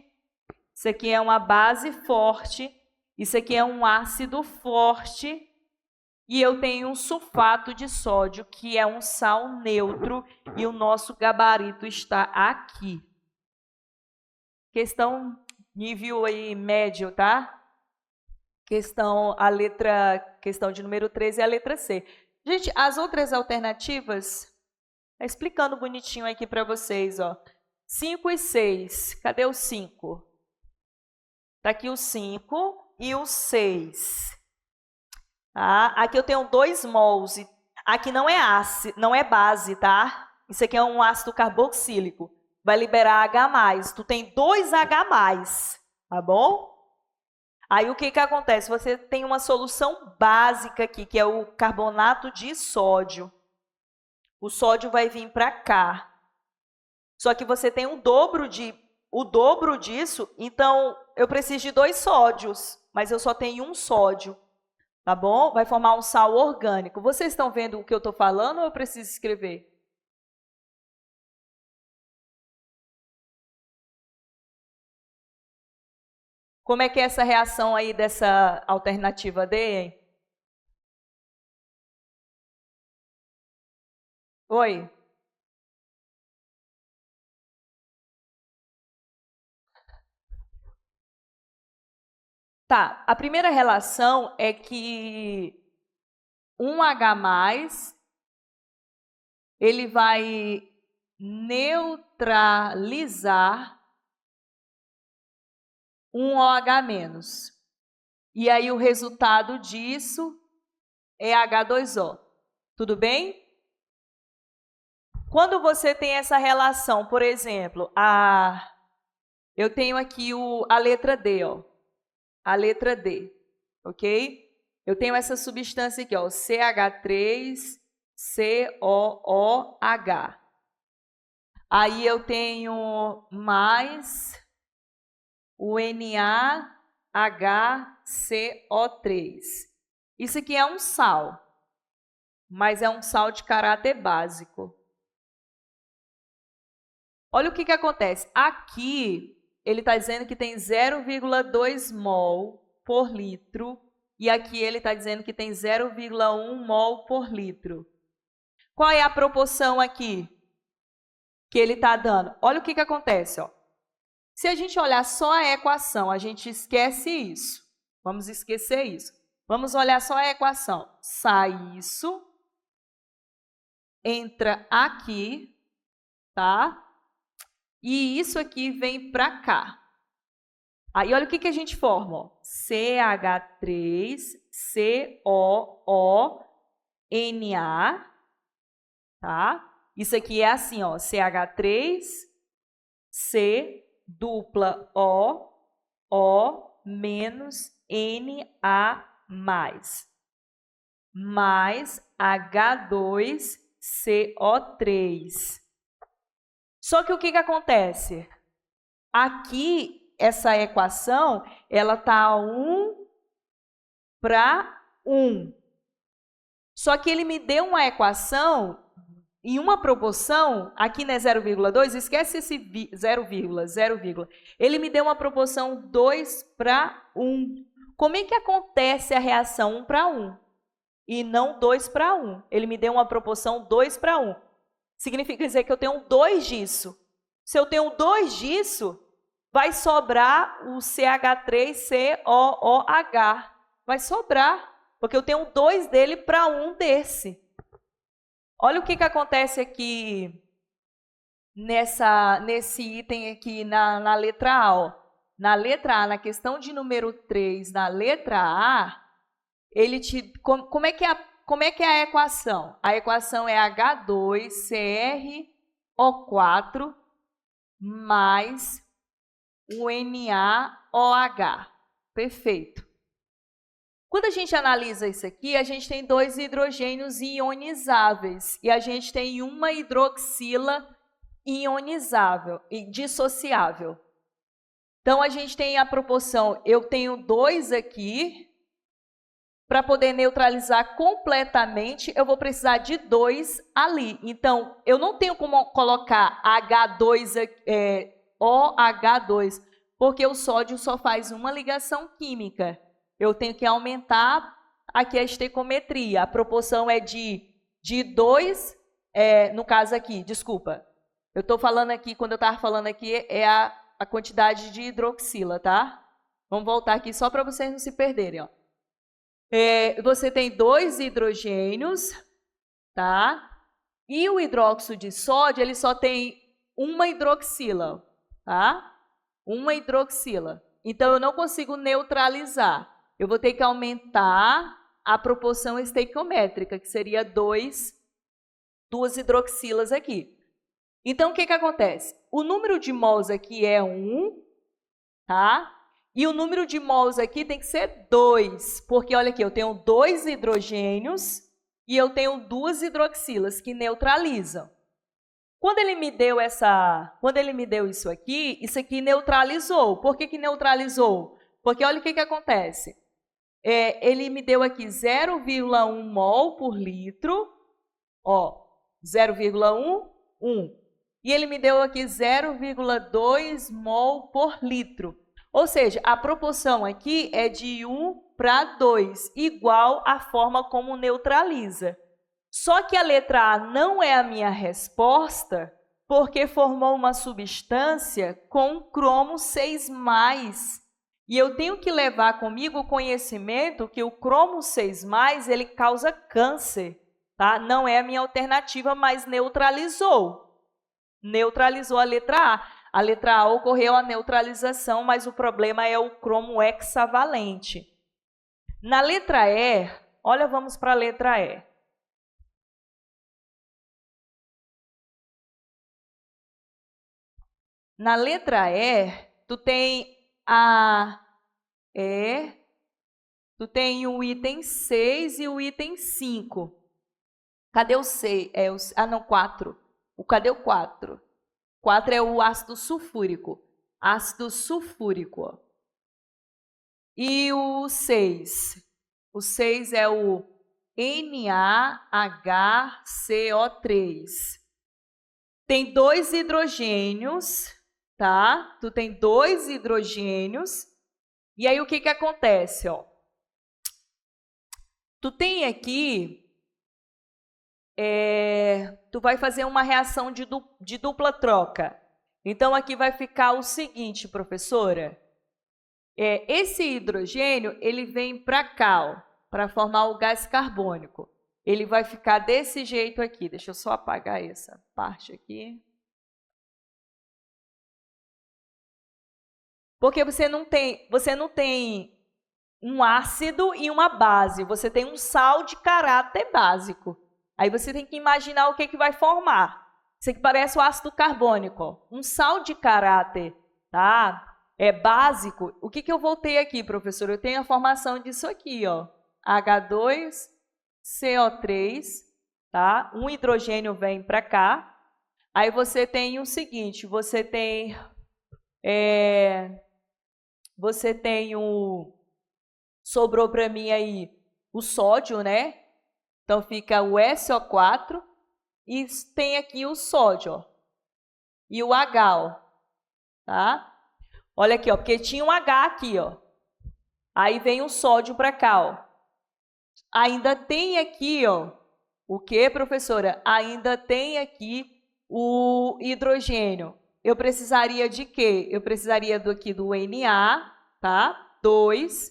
Speaker 1: Isso aqui é uma base forte. Isso aqui é um ácido forte. E eu tenho um sulfato de sódio, que é um sal neutro. E o nosso gabarito está aqui. Questão nível aí médio, tá? Questão de número 13 é a letra C. Gente, as outras alternativas, explicando bonitinho aqui para vocês, ó. 5 e 6. Cadê o 5? Está aqui o 5 e o 6. Tá? Aqui eu tenho 2 mols. Aqui não é ácido, não é base, tá? Isso aqui é um ácido carboxílico. Vai liberar H+. Tu tem 2 H+, tá bom? Aí o que acontece? Você tem uma solução básica aqui, que é o carbonato de sódio. O sódio vai vir para cá. Só que você tem o dobro disso, então eu preciso de 2 sódios, mas eu só tenho um sódio, tá bom? Vai formar um sal orgânico. Vocês estão vendo o que eu estou falando ou eu preciso escrever? Como é que é essa reação aí dessa alternativa D, hein? Oi? Tá, a primeira relação é que um H+, ele vai neutralizar um OH-. E aí o resultado disso é H2O. Tudo bem? Quando você tem essa relação, por exemplo, eu tenho aqui a letra D, ó. A letra D, ok? Eu tenho essa substância aqui, ó, CH3COOH. Aí eu tenho mais o NaHCO3. Isso aqui é um sal, mas é um sal de caráter básico. Olha o que acontece. Aqui, ele está dizendo que tem 0,2 mol por litro, e aqui ele está dizendo que tem 0,1 mol por litro. Qual é a proporção aqui que ele está dando? Olha o que acontece, ó. Se a gente olhar só a equação, a gente esquece isso. Vamos esquecer isso. Vamos olhar só a equação. Sai isso, entra aqui, tá? E isso aqui vem para cá. Aí, olha o que a gente forma, ó. CH3COONA, tá? Isso aqui é assim, ó, CH3C dupla O menos Na mais H2CO3. Só que o que acontece? Aqui, essa equação, ela está 1:1. Só que ele me deu uma equação em uma proporção, aqui não é 0,2, esquece esse 0,0. Ele me deu uma proporção 2:1. Como é que acontece a reação 1:1 e não 2:1? Ele me deu uma proporção 2:1. Significa dizer que eu tenho 2 disso. Se eu tenho 2 disso, vai sobrar o CH3COOH. Vai sobrar, porque eu tenho 2 dele para 1 desse. Olha o que acontece aqui nesse item aqui na letra A. Ó. Na letra A, na questão de número 3, na letra A, como é que é a equação? A equação é H2CrO4 mais o NaOH. Perfeito. Quando a gente analisa isso aqui, a gente tem 2 hidrogênios ionizáveis e a gente tem uma hidroxila ionizável e dissociável. Então, a gente tem a proporção, eu tenho 2 aqui. Para poder neutralizar completamente, eu vou precisar de 2 ali. Então, eu não tenho como colocar OH2, porque o sódio só faz uma ligação química. Eu tenho que aumentar aqui a estequiometria. A proporção é de 2, no caso aqui, desculpa. Eu estou falando aqui, quando eu estava falando aqui, é a quantidade de hidroxila, tá? Vamos voltar aqui só para vocês não se perderem, ó. Você tem 2 hidrogênios, tá? E o hidróxido de sódio, ele só tem uma hidroxila, tá? Uma hidroxila. Então, eu não consigo neutralizar. Eu vou ter que aumentar a proporção estequiométrica, que seria 2 hidroxilas aqui. Então, o que acontece? O número de mols aqui é 1, tá? E o número de mols aqui tem que ser 2, porque olha aqui, eu tenho 2 hidrogênios e eu tenho 2 hidroxilas que neutralizam. Quando ele me deu isso aqui neutralizou. Por que neutralizou? Porque olha o que acontece. Ele me deu aqui 0,1 mol por litro, ó, 0,1. E ele me deu aqui 0,2 mol por litro. Ou seja, a proporção aqui é de 1:2, igual à forma como neutraliza. Só que a letra A não é a minha resposta, porque formou uma substância com cromo 6+. E eu tenho que levar comigo o conhecimento que o cromo 6+, ele causa câncer, tá? Não é a minha alternativa, mas neutralizou. neutralizou a letra A. A letra A ocorreu a neutralização, mas o problema é o cromo hexavalente. Na letra E, olha, vamos para a letra E. Na letra E, tu tem o item 6 e o item 5. Cadê o 6? Não, 4. Cadê o 4? 4 é o ácido sulfúrico. Ácido sulfúrico. Ó. E o 6? O 6 é o NaHCO3. Tem 2 hidrogênios, tá? Tu tem 2 hidrogênios. E aí, o que acontece, ó? Tu tem aqui... tu vai fazer uma reação de dupla troca. Então, aqui vai ficar o seguinte, professora. Esse hidrogênio, ele vem para cá, para formar o gás carbônico. Ele vai ficar desse jeito aqui. Deixa eu só apagar essa parte aqui. Porque você não tem um ácido e uma base. Você tem um sal de caráter básico. Aí você tem que imaginar o que vai formar. Isso aqui parece o ácido carbônico. Ó. Um sal de caráter, tá? Básico. O que eu vou ter aqui, professor? Eu tenho a formação disso aqui, ó. H2CO3, tá? Um hidrogênio vem para cá. Aí você tem o seguinte, sobrou para mim aí o sódio, né? Então, fica o SO4 e tem aqui o sódio, ó, e o H, ó, tá? Olha aqui, ó, porque tinha um H aqui, ó. Aí vem o sódio para cá, ó. Ainda tem aqui, ó, o que, professora? Ainda tem aqui o hidrogênio. Eu precisaria de quê? Eu precisaria aqui do Na, tá? 2,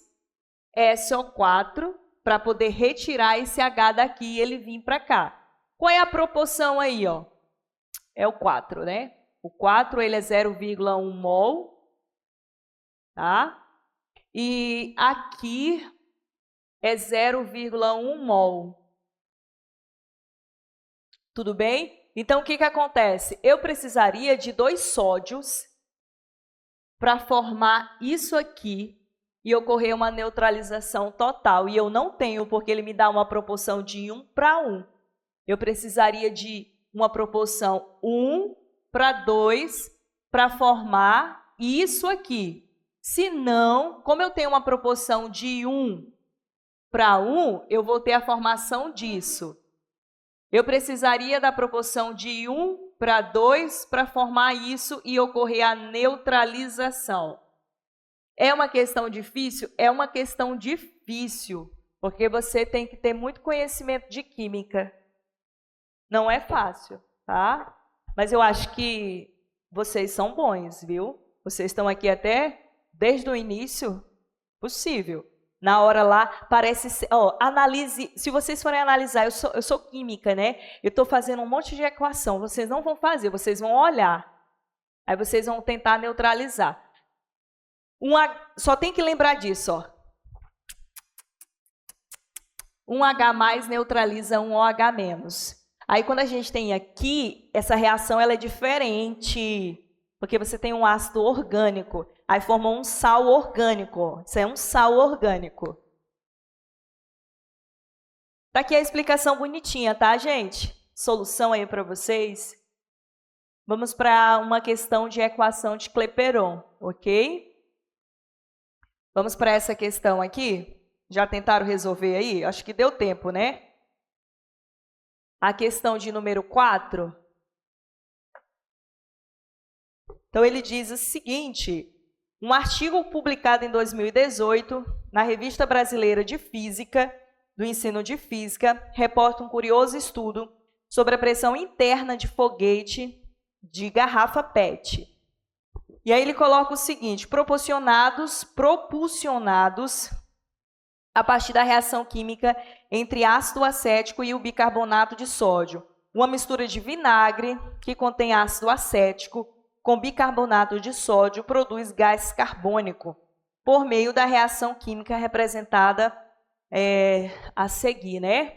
Speaker 1: SO4, para poder retirar esse H daqui e ele vir para cá. Qual é a proporção aí, ó? É o 4, né? O 4, ele é 0,1 mol, tá? E aqui é 0,1 mol. Tudo bem? Então, o que acontece? Eu precisaria de 2 sódios para formar isso aqui e ocorrer uma neutralização total. E eu não tenho, porque ele me dá uma proporção de 1 para 1. Eu precisaria de uma proporção 1 para 2 para formar isso aqui. Se não, como eu tenho uma proporção de 1 para 1, eu vou ter a formação disso. Eu precisaria da proporção de 1 para 2 para formar isso e ocorrer a neutralização. É uma questão difícil? É uma questão difícil, porque você tem que ter muito conhecimento de química. Não é fácil, tá? Mas eu acho que vocês são bons, viu? Vocês estão aqui até desde o início possível. Na hora lá, parece ser... analise, se vocês forem analisar, eu sou química, né? Eu estou fazendo um monte de equação, vocês não vão fazer, vocês vão olhar. Aí vocês vão tentar neutralizar. Só tem que lembrar disso, ó. Um H+ neutraliza um OH-. Aí, quando a gente tem aqui, essa reação ela é diferente, porque você tem um ácido orgânico. Aí formou um sal orgânico. Isso é um sal orgânico. Tá aqui a explicação bonitinha, tá, gente? Solução aí para vocês. Vamos para uma questão de equação de Clapeyron, ok? Vamos para essa questão aqui. Já tentaram resolver aí? Acho que deu tempo, né? A questão de número 4. Então, ele diz o seguinte: um artigo publicado em 2018 na Revista Brasileira de Física, do Ensino de Física, reporta um curioso estudo sobre a pressão interna de foguete de garrafa PET. E aí ele coloca o seguinte: propulsionados a partir da reação química entre ácido acético e o bicarbonato de sódio, uma mistura de vinagre que contém ácido acético com bicarbonato de sódio produz gás carbônico por meio da reação química representada a seguir, né?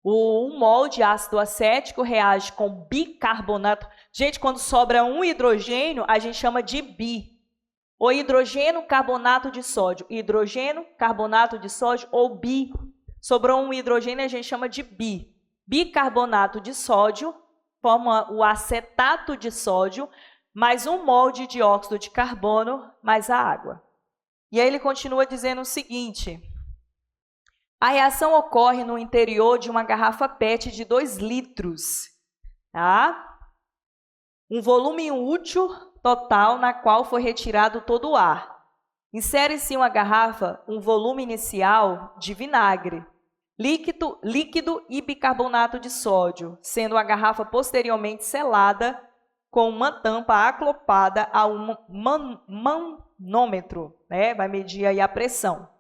Speaker 1: Um mol de ácido acético reage com bicarbonato. Gente, quando sobra um hidrogênio, a gente chama de bi. Ou hidrogênio, carbonato de sódio. Hidrogênio, carbonato de sódio ou bi. Sobrou um hidrogênio, a gente chama de bi. Bicarbonato de sódio forma o acetato de sódio, mais um mol de dióxido de carbono, mais a água. E aí ele continua dizendo o seguinte: a reação ocorre no interior de uma garrafa PET de 2 litros, tá? Um volume útil total na qual foi retirado todo o ar. Insere-se em uma garrafa um volume inicial de vinagre, líquido e bicarbonato de sódio, sendo a garrafa posteriormente selada com uma tampa acoplada a um manômetro, né? Vai medir aí a pressão.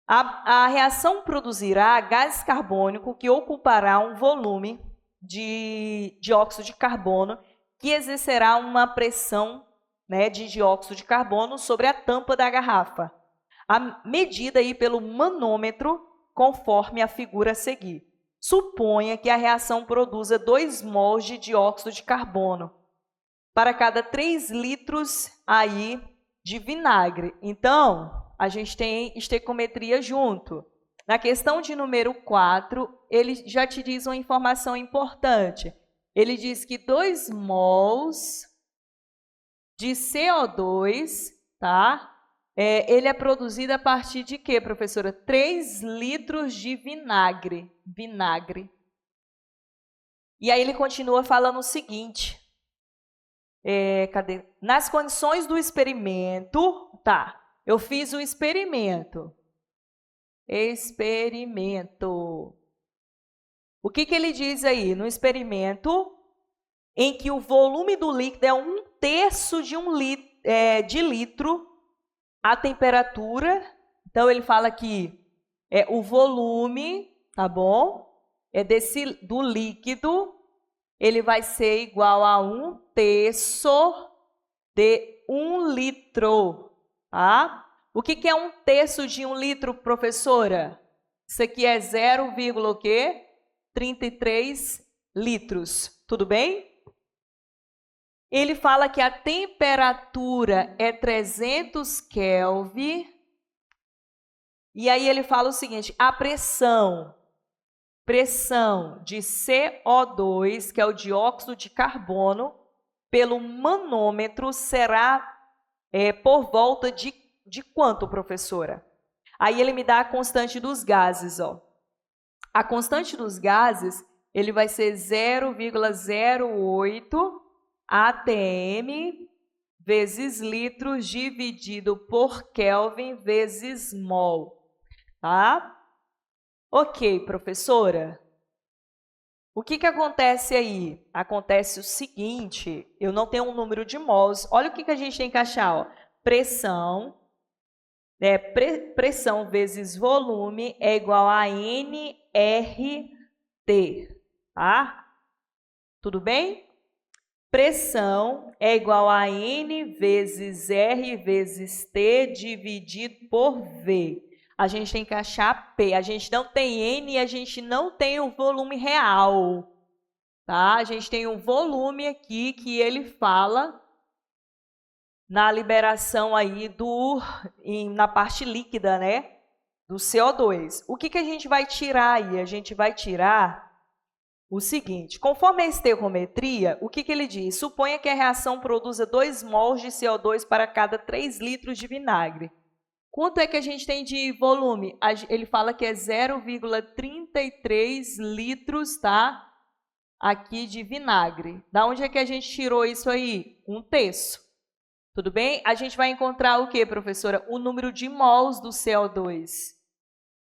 Speaker 1: A reação produzirá gás carbônico que ocupará um volume de dióxido de carbono que exercerá uma pressão, né, de dióxido de carbono sobre a tampa da garrafa, medida aí pelo manômetro conforme a figura a seguir. Suponha que a reação produza 2 mols de dióxido de carbono para cada 3 litros aí de vinagre. Então, a gente tem estequiometria junto. Na questão de número 4, ele já te diz uma informação importante. Ele diz que 2 mols de CO2, tá? Ele é produzido a partir de quê, professora? 3 litros de vinagre. E aí ele continua falando o seguinte. Cadê? Nas condições do experimento, tá? Eu fiz o experimento. O que ele diz aí? No experimento, em que o volume do líquido é 1/3 de litro, a temperatura, então ele fala que o volume, tá bom? Do líquido, ele vai ser igual a 1/3 de 1 litro, tá? O que é 1/3 de 1 litro, professora? Isso aqui é 0,33 litros, tudo bem? Ele fala que a temperatura é 300 Kelvin, e aí ele fala o seguinte, a pressão de CO2, que é o dióxido de carbono, pelo manômetro será por volta de quanto, professora? Aí ele me dá a constante dos gases, ó. A constante dos gases, ele vai ser 0,08 atm vezes litros dividido por Kelvin vezes mol, tá? Ok, professora. O que acontece aí? Acontece o seguinte, eu não tenho um número de mols. Olha o que a gente tem que achar, ó. Pressão, pressão vezes volume é igual a nRT, tá? Tudo bem? Pressão é igual a N vezes R vezes T dividido por V. A gente tem que achar P. A gente não tem N e a gente não tem o volume real, tá? A gente tem um volume aqui que ele fala na liberação aí na parte líquida, né? Do CO2. O que a gente vai tirar aí? A gente vai tirar o seguinte, conforme a estequiometria, o que ele diz? Suponha que a reação produza 2 mols de CO2 para cada 3 litros de vinagre. Quanto é que a gente tem de volume? Ele fala que é 0,33 litros, tá? Aqui de vinagre. Da onde é que a gente tirou isso aí? 1/3. Tudo bem? A gente vai encontrar o quê, professora? O número de mols do CO2.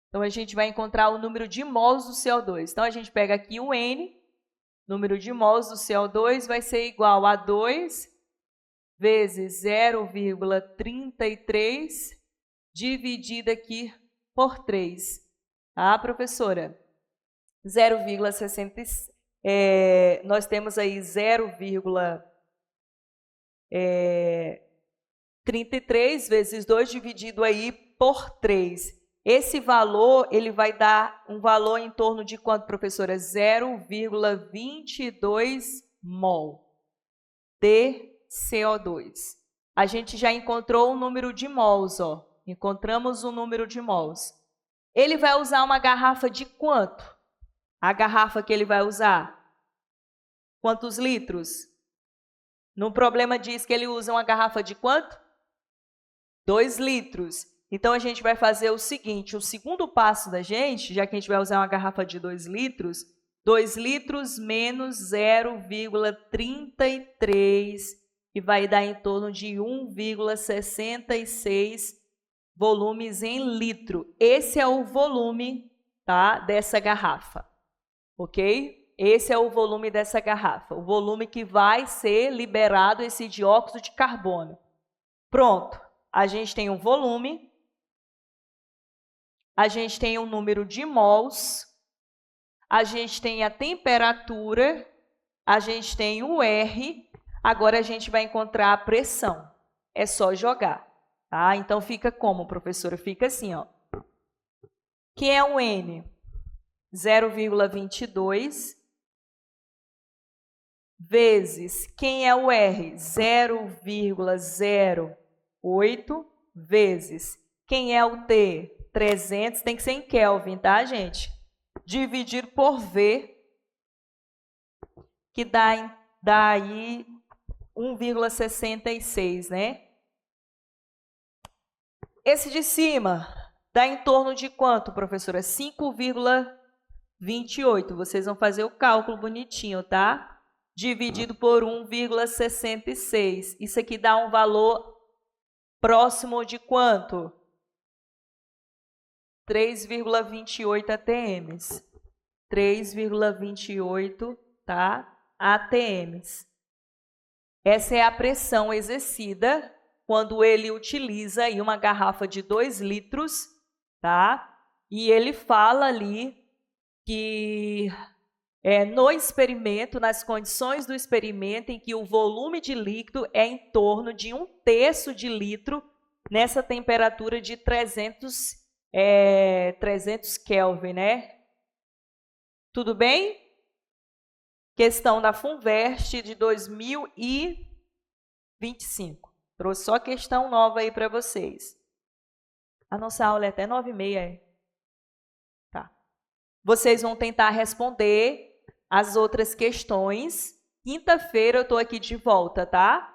Speaker 1: Então, a gente vai encontrar o número de mols do CO2. Então, a gente pega aqui o N, número de mols do CO2 vai ser igual a 2 vezes 0,33 dividido aqui por 3. Tá, professora? 0,66 nós temos aí 0,33 vezes 2 dividido aí por 3. Esse valor, ele vai dar um valor em torno de quanto, professora? 0,22 mol de CO2. A gente já encontrou o número de mols, ó. Encontramos o número de mols. Ele vai usar uma garrafa de quanto? A garrafa que ele vai usar? Quantos litros? No problema diz que ele usa uma garrafa de quanto? 2 litros. Então, a gente vai fazer o seguinte, o segundo passo da gente, já que a gente vai usar uma garrafa de 2 litros, 2 litros menos 0,33, que vai dar em torno de 1,66 volumes em litro. Esse é o volume, tá, dessa garrafa, ok? Esse é o volume dessa garrafa, o volume que vai ser liberado esse dióxido de carbono. Pronto, a gente tem um volume, a gente tem um número de mols, a gente tem a temperatura, a gente tem o R, agora a gente vai encontrar a pressão. É só jogar, tá? Então, fica como, professora? Fica assim, ó. Quem é o N? 0,22 vezes, quem é o R? 0,08 vezes, quem é o T? 300, tem que ser em Kelvin, tá, gente? Dividir por V, que dá aí 1,66, né? Esse de cima dá em torno de quanto, professora? 5,28. Vocês vão fazer o cálculo bonitinho, tá? Dividido por 1,66. Isso aqui dá um valor próximo de quanto? 3,28 ATMs. 3,28, tá? ATMs. Essa é a pressão exercida quando ele utiliza aí uma garrafa de 2 litros, tá? E ele fala ali que no experimento, nas condições do experimento, em que o volume de líquido é em torno de 1/3 de litro nessa temperatura de 300 Kelvin, né? Tudo bem? Questão da FUNVEST de 2025. Trouxe só questão nova aí para vocês. A nossa aula é até 9h30. Tá. Vocês vão tentar responder as outras questões. Quinta-feira eu estou aqui de volta, tá?